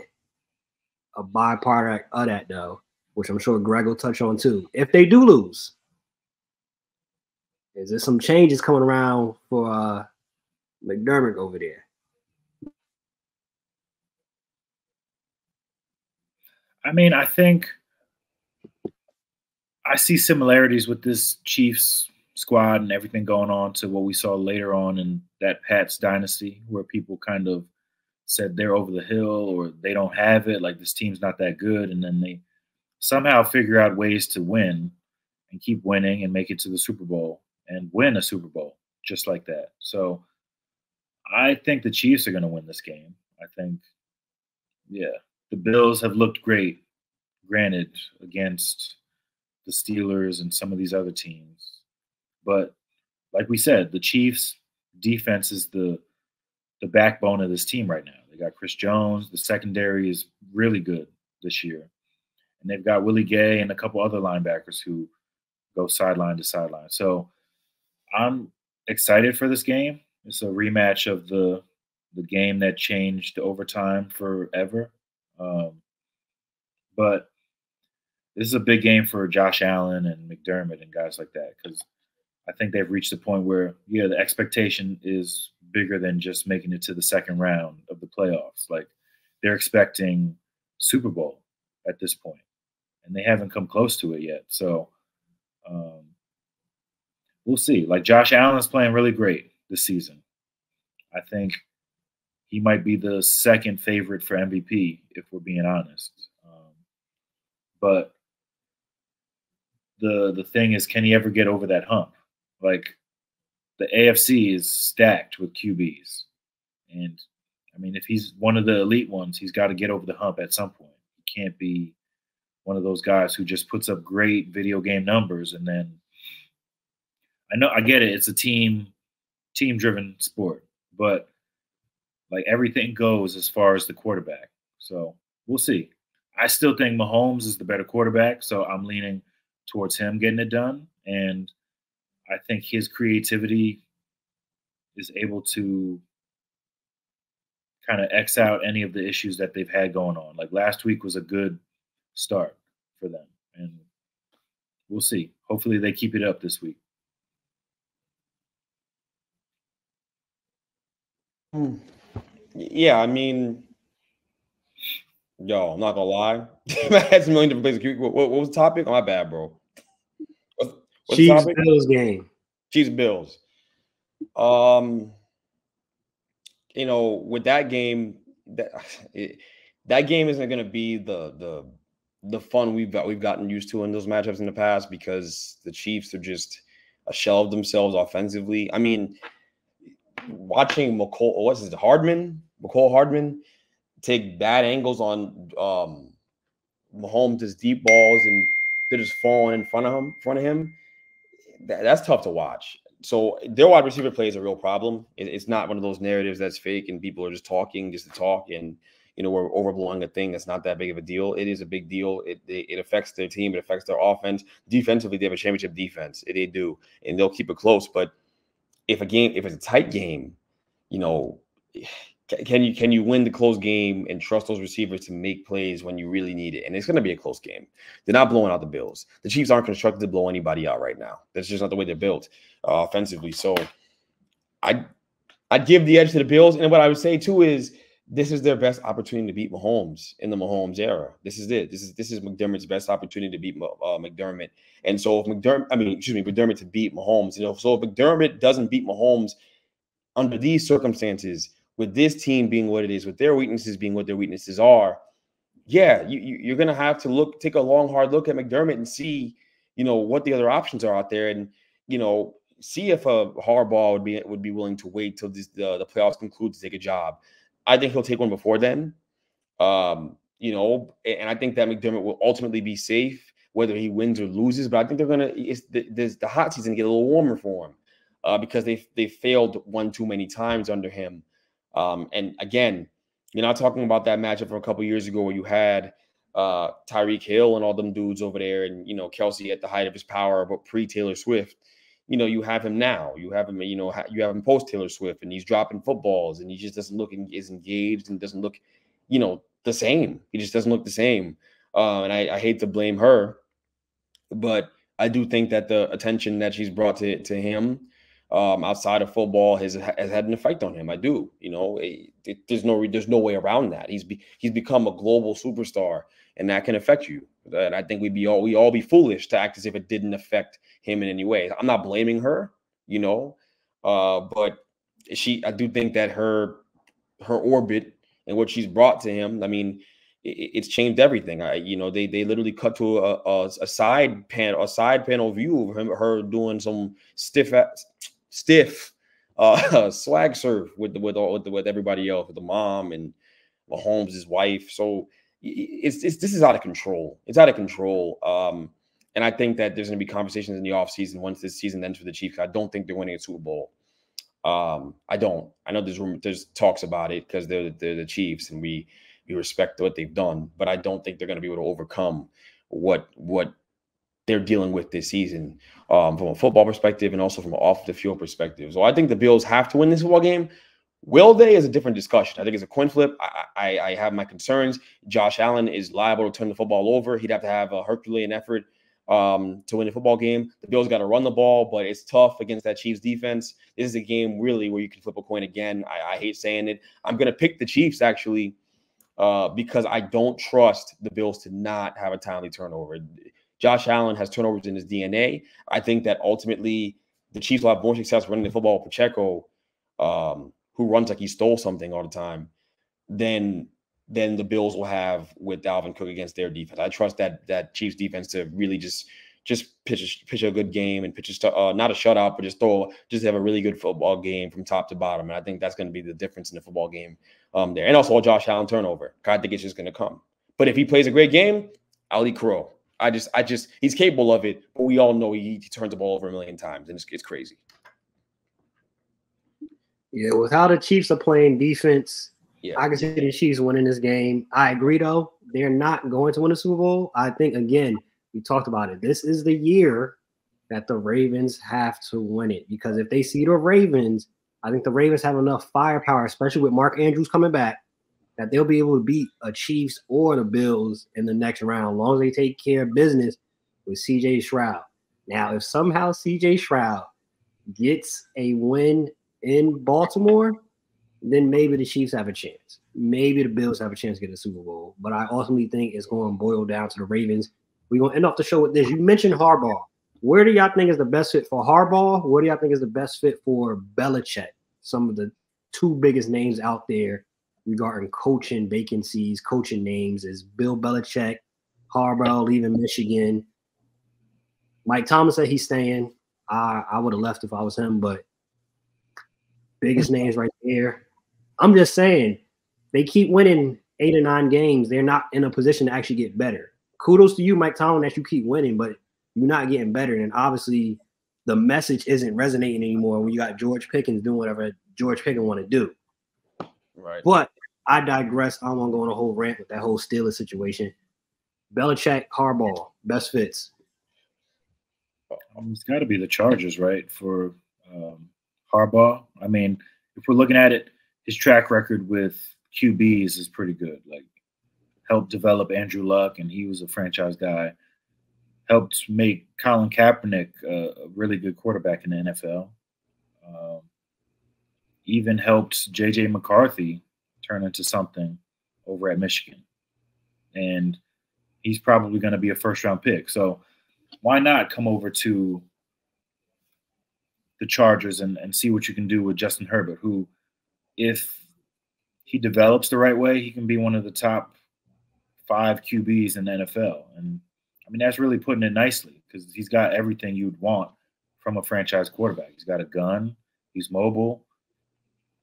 a byproduct of that, though, which I'm sure Greg will touch on too, if they do lose, is there some changes coming around for McDermott over there? I mean, I think I see similarities with this Chiefs squad and everything going on to what we saw later on in that Pats dynasty, where people kind of said they're over the hill or they don't have it, like this team's not that good, and then they somehow figure out ways to win and keep winning and make it to the Super Bowl and win a Super Bowl just like that. So I think the Chiefs are going to win this game. I think, the Bills have looked great, granted, against the Steelers and some of these other teams. But like we said, the Chiefs' defense is the backbone of this team right now. They got Chris Jones. The secondary is really good this year. And they've got Willie Gay and a couple other linebackers who go sideline to sideline. So I'm excited for this game. It's a rematch of the game that changed overtime forever. But this is a big game for Josh Allen and McDermott and guys like that, because I think they've reached the point where, yeah, the expectation is bigger than just making it to the second round of the playoffs. Like, they're expecting Super Bowl at this point, and they haven't come close to it yet. So we'll see. Like, Josh Allen's playing really great this season. I think he might be the second favorite for MVP, if we're being honest. But the thing is, can he ever get over that hump? Like, the AFC is stacked with QBs. And, I mean, if he's one of the elite ones, he's got to get over the hump at some point. He can't be one of those guys who just puts up great video game numbers and then I get it. It's a team-driven sport. But, like, everything goes as far as the quarterback. So we'll see. I still think Mahomes is the better quarterback, so I'm leaning towards him getting it done. And I think his creativity is able to kind of X out any of the issues that they've had going on. Like, last week was a good start for them. And we'll see. Hopefully they keep it up this week. Yeah, I mean, yo, I'm not gonna lie. I had some million different places. What was the topic? Oh, my bad, bro. What's the Chiefs topic? Bills game. Chiefs Bills. You know, with that game, that game isn't going to be the fun we've gotten used to in those matchups in the past, because the Chiefs are just a shell of themselves offensively. I mean, watching Mecole Hardman take bad angles on Mahomes' deep balls, and they're just falling in front of him. That's tough to watch. So their wide receiver play is a real problem. It's not one of those narratives that's fake and people are just talking just to talk, and we're overblowing a thing that's not that big of a deal. It is a big deal. It affects their team. It affects their offense. Defensively, they have a championship defense. They do, and they'll keep it close. But if it's a tight game, can you win the close game and trust those receivers to make plays when you really need it? And it's going to be a close game. They're not blowing out the Bills. The Chiefs aren't constructed to blow anybody out right now. That's just not the way they're built offensively. So I'd give the edge to the Bills. And what I would say too is this is their best opportunity to beat Mahomes in the Mahomes era. This is it. This is McDermott's best opportunity to beat McDermott. And so if McDermott to beat Mahomes. So if McDermott doesn't beat Mahomes under these circumstances, with this team being what it is, with their weaknesses being what their weaknesses are, yeah, you're going to have to take a long, hard look at McDermott and see, what the other options are out there, and see if Harbaugh would be willing to wait till the playoffs conclude to take a job. I think he'll take one before then, and I think that McDermott will ultimately be safe whether he wins or loses. But I think the hot season get a little warmer for him because they failed one too many times under him. And again, you're not talking about that matchup from a couple years ago where you had Tyreek Hill and all them dudes over there, and Kelsey at the height of his power, but pre-Taylor Swift. You have him now. You have him. You have him post Taylor Swift, and he's dropping footballs, and he just doesn't look as engaged and doesn't look, the same. He just doesn't look the same. And I hate to blame her, but I do think that the attention that she's brought to him outside of football has had an effect on him. I do. There's no way around that. He's become a global superstar, and that can affect you. And I think we all be foolish to act as if it didn't affect him in any way. I'm not blaming her, but I do think that her orbit and what she's brought to him, I mean, it's changed everything. They literally cut to a side panel view of her doing some stiff swag surf with everybody else, with the mom and Mahomes, his wife. So this is out of control. It's out of control. And I think that there's going to be conversations in the offseason once this season ends for the Chiefs. I don't think they're winning a Super Bowl. I don't. I know there's talks about it because they're the Chiefs and we respect what they've done, but I don't think they're going to be able to overcome what they're dealing with this season from a football perspective and also from an off the field perspective. So I think the Bills have to win this football game. Will they is a different discussion. I think it's a coin flip. I have my concerns. Josh Allen is liable to turn the football over. He'd have to have a Herculean effort to win a football game. The Bills got to run the ball, but it's tough against that Chiefs defense. This is a game really where you can flip a coin again. I hate saying it. I'm going to pick the Chiefs actually because I don't trust the Bills to not have a timely turnover. Josh Allen has turnovers in his DNA. I think that ultimately the Chiefs will have more success running the football with Pacheco, who runs like he stole something all the time, than the Bills will have with Dalvin Cook against their defense. I trust that Chiefs defense to really just pitch a good game and pitch not a shutout, but just have a really good football game from top to bottom. And I think that's going to be the difference in the football game there. And also a Josh Allen turnover. I think it's just going to come. But if he plays a great game, I'll eat crow. He's capable of it, but we all know he turns the ball over a million times, and it's crazy. Yeah, with how the Chiefs are playing defense, yeah, I can see the Chiefs winning this game. I agree, though. They're not going to win the Super Bowl. I think, again, we talked about it. This is the year that the Ravens have to win it, because if they see the Ravens, I think the Ravens have enough firepower, especially with Mark Andrews coming back, that they'll be able to beat a Chiefs or the Bills in the next round, as long as they take care of business with C.J. Stroud. Now, if somehow C.J. Stroud gets a win in Baltimore, then maybe the Chiefs have a chance. Maybe the Bills have a chance to get a Super Bowl. But I ultimately think it's going to boil down to the Ravens. We're going to end off the show with this. You mentioned Harbaugh. Where do y'all think is the best fit for Harbaugh? Where do y'all think is the best fit for Belichick? Some of the two biggest names out there regarding coaching vacancies, coaching names is Bill Belichick, Harbaugh leaving Michigan. Mike Thomas said he's staying. I would have left if I was him, but biggest names right there. I'm just saying, they keep winning 8 or 9 games. They're not in a position to actually get better. Kudos to you, Mike Tomlin, that you keep winning, but you're not getting better. And obviously, the message isn't resonating anymore when you got George Pickens doing whatever George Pickens want to do. Right. But I digress. I don't want to go on a whole rant with that whole Steelers situation. Belichick, Harbaugh, best fits. It's got to be the Chargers, right, for Harbaugh. I mean, if we're looking at it, his track record with QBs is pretty good. Like, helped develop Andrew Luck, and he was a franchise guy. Helped make Colin Kaepernick a really good quarterback in the NFL. Even helped J.J. McCarthy turn into something over at Michigan. And he's probably going to be a first-round pick. So why not come over to the Chargers and see what you can do with Justin Herbert, who, if he develops the right way, he can be one of the top 5 QBs in the NFL. And, I mean, that's really putting it nicely, because he's got everything you'd want from a franchise quarterback. He's got a gun. He's mobile.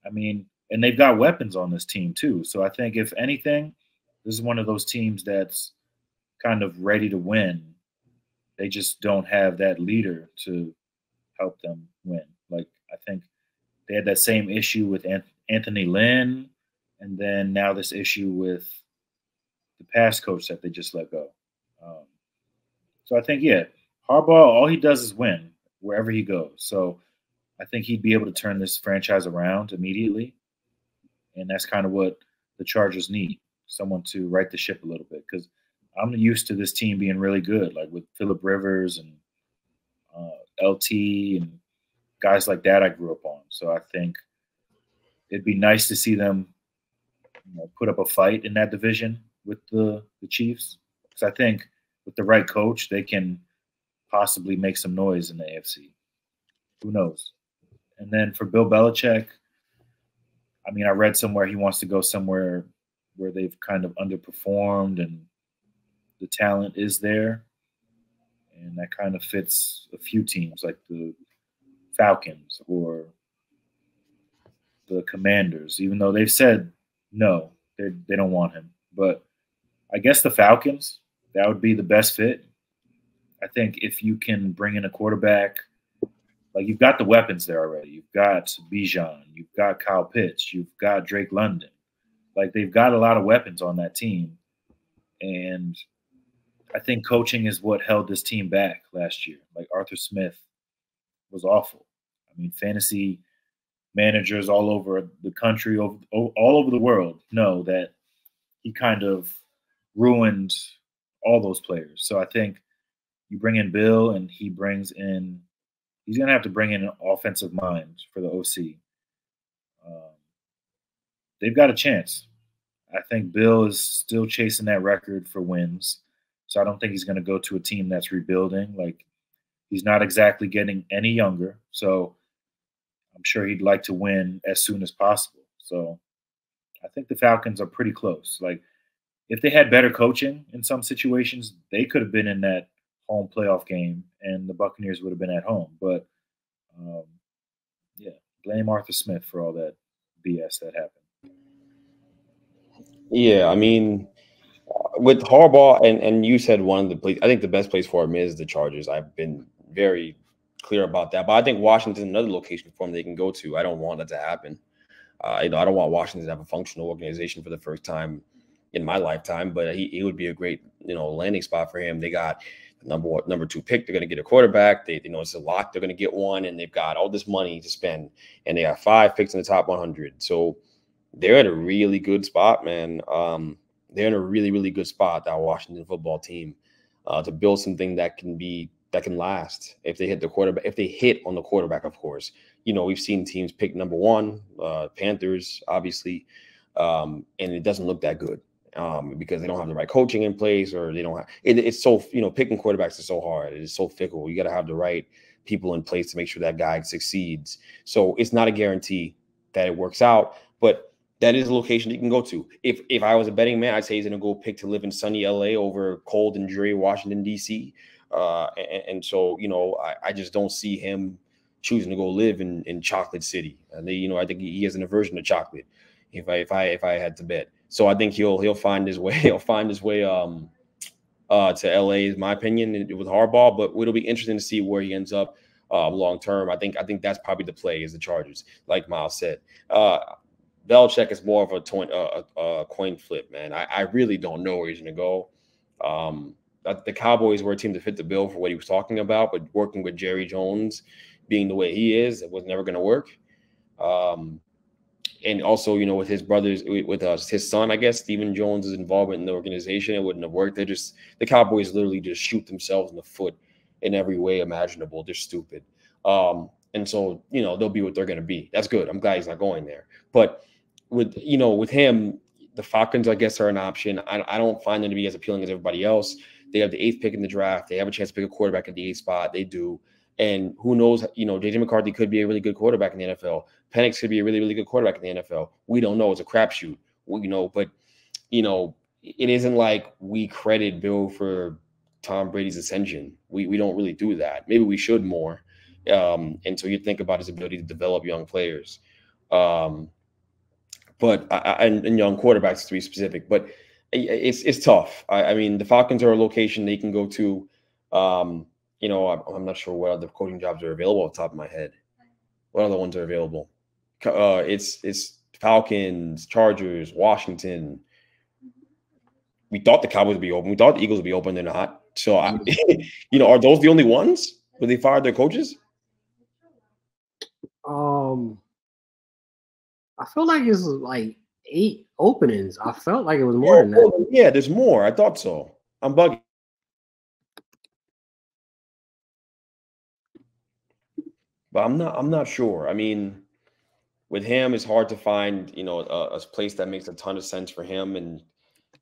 I mean, and they've got weapons on this team too. So I think, if anything, this is one of those teams that's kind of ready to win. They just don't have that leader to help them win. Like, I think they had that same issue with Anthony Lynn, and then now this issue with the past coach that they just let go. So I think, yeah, Harbaugh, all he does is win wherever he goes. So I think he'd be able to turn this franchise around immediately. And that's kind of what the Chargers need, someone to right the ship a little bit, because I'm used to this team being really good, like with Phillip Rivers and LT and guys like that I grew up on. So I think it'd be nice to see them put up a fight in that division with the Chiefs, because I think with the right coach, they can possibly make some noise in the AFC. Who knows? And then for Bill Belichick, I mean, I read somewhere he wants to go somewhere where they've kind of underperformed and the talent is there. And that kind of fits a few teams like the Falcons or the Commanders, even though they've said no, they don't want him. But I guess the Falcons, that would be the best fit. I think if you can bring in a quarterback, like, you've got the weapons there already. You've got Bijan, you've got Kyle Pitts, you've got Drake London. Like, they've got a lot of weapons on that team. And I think coaching is what held this team back last year. Like, Arthur Smith was awful. I mean, fantasy managers all over the country, all over the world, know that he kind of ruined all those players. So I think you bring in Bill, and he's going to have to bring in an offensive mind for the OC. They've got a chance. I think Bill is still chasing that record for wins. So I don't think he's going to go to a team that's rebuilding. Like, he's not exactly getting any younger. So I'm sure he'd like to win as soon as possible. So I think the Falcons are pretty close. Like, if they had better coaching in some situations, they could have been in that home playoff game, and the Buccaneers would have been at home. But, yeah, blame Arthur Smith for all that BS that happened. Yeah, I mean, with Harbaugh, and you said one of the place, I think the best place for him is the Chargers. I've been very clear about that. But I think Washington's another location for him they can go to. I don't want that to happen. I don't want Washington to have a functional organization for the first time in my lifetime, but he would be a great, landing spot for him. They got the number 2 pick. They're going to get a quarterback. They know it's a lock. They're going to get one, and they've got all this money to spend, and they have 5 picks in the top 100. So they're in a really good spot, man. They're in a really, really good spot, that Washington football team, to build something that can last if they hit the quarterback. If they hit on the quarterback, of course. We've seen teams pick number 1, Panthers, obviously, and it doesn't look that good because they don't have the right coaching in place, or they don't have it. It's so picking quarterbacks is so hard. It is so fickle. You got to have the right people in place to make sure that guy succeeds. So it's not a guarantee that it works out, but that is a location you can go to. If I was a betting man, I'd say he's going to go pick to live in sunny LA over cold and dreary Washington, D.C. And so, I just don't see him choosing to go live in Chocolate City. I think he has an aversion to chocolate. If I had to bet, so I think he'll find his way. He'll find his way to LA, is my opinion, with Harbaugh. But it'll be interesting to see where he ends up long term. I think that's probably the play, is the Chargers, like Miles said. Belichick is more of a coin flip, man. I really don't know where he's going to go. The Cowboys were a team to fit the bill for what he was talking about, but working with Jerry Jones being the way he is, it was never going to work. And also, with his brothers, with his son, I guess, Stephen Jones' involvement in the organization, it wouldn't have worked. The Cowboys literally just shoot themselves in the foot in every way imaginable. They're stupid. And so, they'll be what they're going to be. That's good. I'm glad he's not going there. But with him, the Falcons, I guess, are an option. I don't find them to be as appealing as everybody else. They have the 8th pick in the draft. They have a chance to pick a quarterback at the 8th spot. They do. And who knows, J.J. McCarthy could be a really good quarterback in the NFL. Penix could be a really, really good quarterback in the NFL. We don't know. It's a crapshoot. But it isn't like we credit Bill for Tom Brady's ascension. We don't really do that. Maybe we should more. And so you think about his ability to develop young players. And young quarterbacks, to be specific. But it's tough. I mean, the Falcons are a location they can go to. I'm not sure what other coaching jobs are available off the top of my head. What other ones are available? It's Falcons, Chargers, Washington. We thought the Cowboys would be open. We thought the Eagles would be open. They're not. So, are those the only ones where they fired their coaches? I feel like it's like 8 openings. I felt like it was more than that. Yeah, there's more. I thought so. I'm bugging. But I'm not sure. I mean, with him, it's hard to find, a place that makes a ton of sense for him and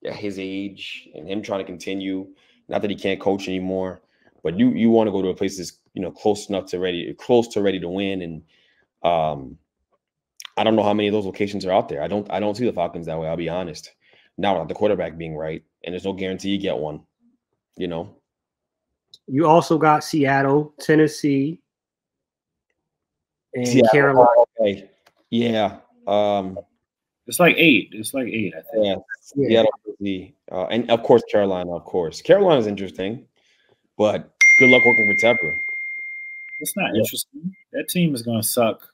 at his age and him trying to continue. Not that he can't coach anymore, but you want to go to a place that's, close to ready to win. And I don't know how many of those locations are out there. I don't see the Falcons that way. I'll be honest. Now without the quarterback being right, and there's no guarantee you get one. You also got Seattle, Tennessee, and Seattle, Carolina. Okay. Yeah. It's like 8. It's like 8, I think. Yeah. Seattle, and of course Carolina. Of course, Carolina's interesting, but good luck working for Tepper. It's not interesting. That team is going to suck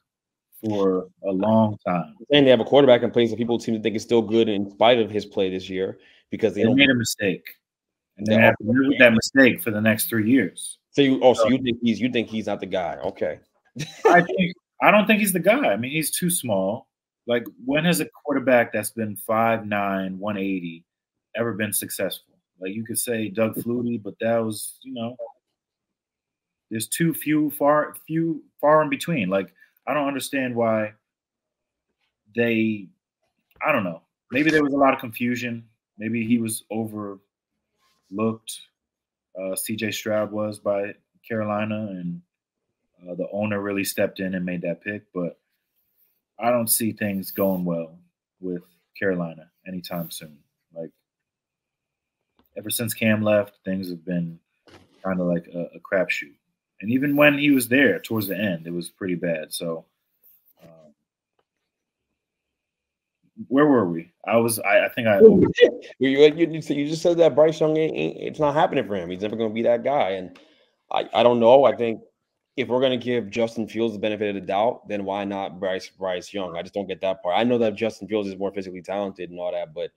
for a long time. And they have a quarterback in place that people seem to think is still good in spite of his play this year because they made a mistake, and they have to live with that mistake for the next 3 years. So you think he's not the guy? Okay. I don't think he's the guy. I mean, he's too small. Like, when has a quarterback that's been 5'9", 180 ever been successful? Like, you could say Doug Flutie, but that was, there's too far in between. Like, I don't understand why I don't know. Maybe there was a lot of confusion. Maybe he was overlooked. C.J. Stroud was by Carolina, and the owner really stepped in and made that pick. But I don't see things going well with Carolina anytime soon. Like, ever since Cam left, things have been kind of like a crapshoot. And even when he was there towards the end, it was pretty bad. So, where were we? I think you just said that Bryce Young it's not happening for him. He's never going to be that guy. And I don't know. I think if we're going to give Justin Fields the benefit of the doubt, then why not Bryce Young? I just don't get that part. I know that Justin Fields is more physically talented and all that, but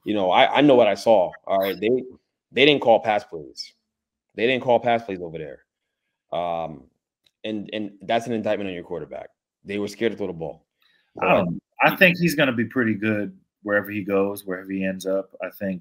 I know what I saw. All right, they didn't call pass plays. They didn't call pass plays over there. And that's an indictment on your quarterback. They were scared to throw the ball. I think he's going to be pretty good wherever he goes, wherever he ends up. I think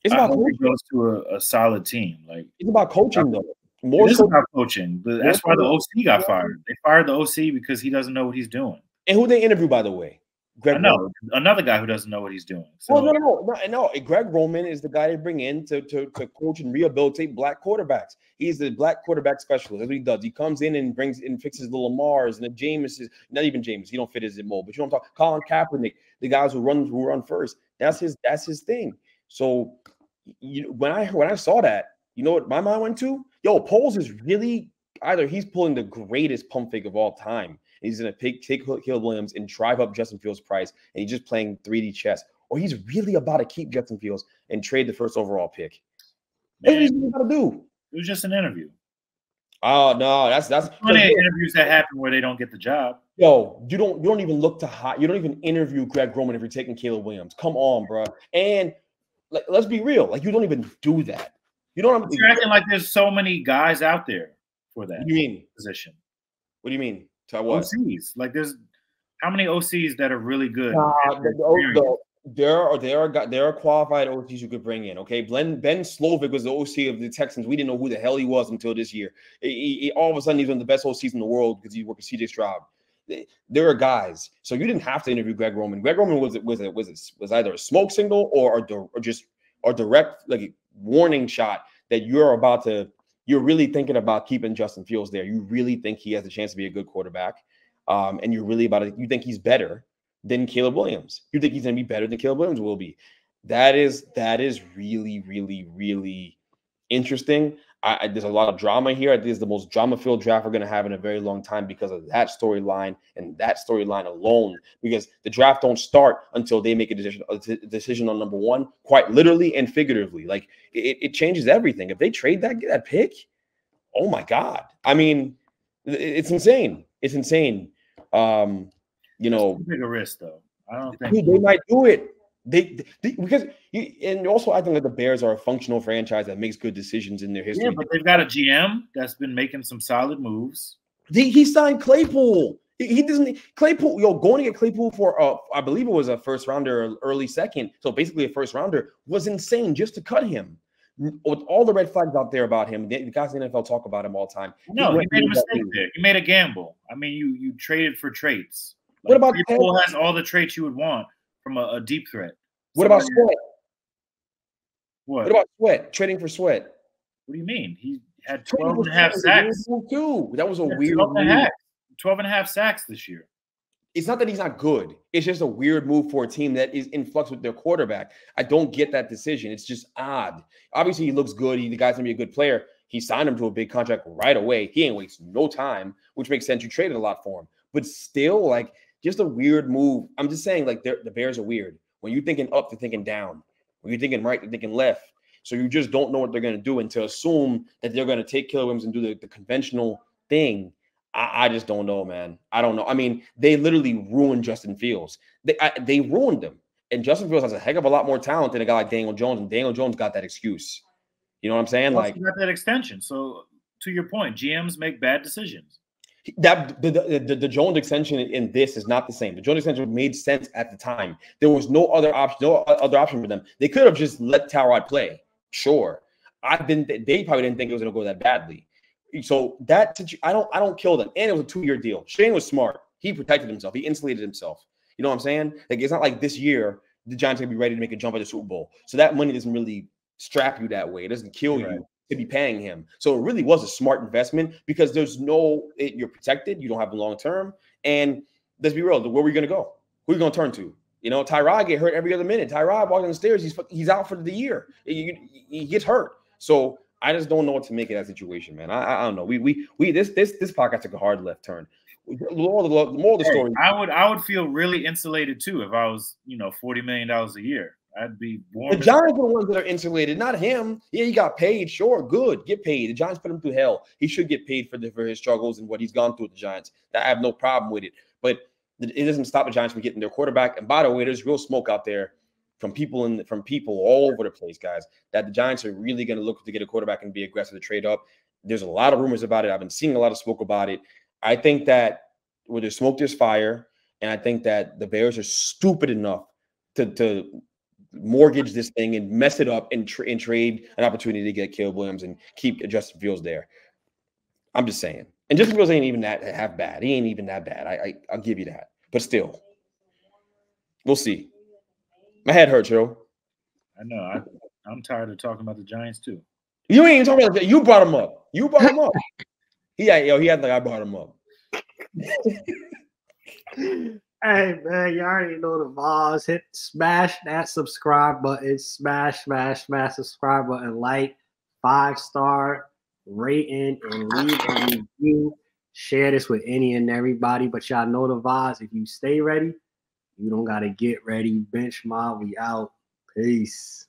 he goes to a solid team. Like, it's about coaching, though. It is about coaching. But that's why the OC got fired. They fired the OC because he doesn't know what he's doing. And who they interview, by the way? Greg Roman. Another guy who doesn't know what he's doing. So, no. Greg Roman is the guy they bring in to coach and rehabilitate black quarterbacks. He's the black quarterback specialist. That's what he does. He comes in and brings and fixes the Lamars and the Jameses. Not even James. He don't fit his mold. But you know what I'm talking. Colin Kaepernick, the guys who run first. That's his thing. So when I saw that, you know what my mind went to? Yo, Poles is really either he's pulling the greatest pump fake of all time. And he's going to take Caleb Williams and drive up Justin Fields' price, and he's just playing 3D chess. Or he's really about to keep Justin Fields and trade the first overall pick. That's what he's about to do. It was just an interview. Oh no, that's plenty of interviews that happen where they don't get the job. Yo, you don't even look to hire. You don't even interview Greg Roman if you're taking Caleb Williams. Come on, bro. And let's be real. Like, you don't even do that. You're acting like there's so many guys out there for that position. What do you mean? OCs. Like, there's how many OCs that are really good? There are qualified OCs you could bring in. Okay, Ben Slovic was the OC of the Texans. We didn't know who the hell he was until this year. He all of a sudden he's one of the best OCs in the world because he worked with C.J. Stroud. There are guys, so you didn't have to interview Greg Roman. Greg Roman was either a smoke signal or just a direct like warning shot that you're really thinking about keeping Justin Fields there. You really think he has a chance to be a good quarterback. And you're really you think he's better than Caleb Williams. You think he's going to be better than Caleb Williams will be. That is really, really, really interesting. There's a lot of drama here. I think it's the most drama-filled draft we're going to have in a very long time because of that storyline and that storyline alone. Because the draft don't start until they make a decision on number one, quite literally and figuratively. Like, it changes everything. If they trade that pick, oh my God! I mean, it's insane. It's insane. It's a bigger risk, though. I don't think they might do it. And also I think that the Bears are a functional franchise that makes good decisions in their history. Yeah, but they've got a GM that's been making some solid moves. He signed Claypool. He doesn't Claypool. Going to get Claypool for I believe it was a first rounder, early second. So basically a first rounder was insane just to cut him. With all the red flags out there about him, the guys in the NFL talk about him all the time. No, he made a mistake there. He made a gamble. I mean, you traded for traits. Like, what about Claypool has all the traits you would want from a deep threat. What about Sweat? What about Sweat? Trading for Sweat. What do you mean? He had 12 and a half sacks. Too. That was a weird 12 and a half sacks this year. It's not that he's not good. It's just a weird move for a team that is in flux with their quarterback. I don't get that decision. It's just odd. Obviously, he looks good. The guy's going to be a good player. He signed him to a big contract right away. He ain't wasting no time, which makes sense. You traded a lot for him. But still, like, just a weird move. I'm just saying, like, the Bears are weird. When you're thinking up, they're thinking down. When you're thinking right, they're thinking left. So you just don't know what they're going to do. And to assume that they're going to take Caleb Williams and do the conventional thing, I just don't know, man. I don't know. I mean, they literally ruined Justin Fields. They ruined him. And Justin Fields has a heck of a lot more talent than a guy like Daniel Jones. And Daniel Jones got that excuse. You know what I'm saying? Like, he got that extension. So to your point, GMs make bad decisions. That the Jones extension in this is not the same. The Jones extension made sense at the time. There was no other option for them. They could have just let Tyrod play. Sure, they probably didn't think it was going to go that badly. So I don't kill them. And it was a 2-year deal. Shane was smart. He protected himself. He insulated himself. You know what I'm saying? Like, it's not like this year the Giants are going to be ready to make a jump at the Super Bowl. So that money doesn't really strap you that way. It doesn't kill you to be paying him. So it really was a smart investment because you're protected. You don't have a long term. And let's be real, where are we going to go? Who are we going to turn to? You know, Tyrod get hurt every other minute. Tyrod walking the stairs, he's out for the year. He gets hurt. So I just don't know what to make of that situation, man. I don't know. This podcast took a hard left turn. The more of the story. I would feel really insulated too if I was, $40 million a year. I'd be warm. The Giants are the ones that are insulated, not him. Yeah, he got paid. Sure, good. Get paid. The Giants put him through hell. He should get paid for his struggles and what he's gone through with the Giants. I have no problem with it. But it doesn't stop the Giants from getting their quarterback. And by the way, there's real smoke out there from people all over the place, guys, that the Giants are really going to look to get a quarterback and be aggressive to trade up. There's a lot of rumors about it. I've been seeing a lot of smoke about it. I think that where there's smoke, there's fire. And I think that the Bears are stupid enough to mortgage this thing and mess it up and trade an opportunity to get Caleb Williams and keep Justin Fields there. I'm just saying. And Justin Fields ain't even that half bad. He ain't even that bad. I'll give you that. But still, we'll see. My head hurts, yo. I know. I'm tired of talking about the Giants too. You ain't even talking about that. You brought him up. He had like I brought him up. Hey, man, you already know the vibes. Smash that subscribe button. Smash subscribe button. Like, 5-star rating, and leave a review. Share this with any and everybody. But y'all know the vibes. If you stay ready, you don't got to get ready. Bench Mob, we out. Peace.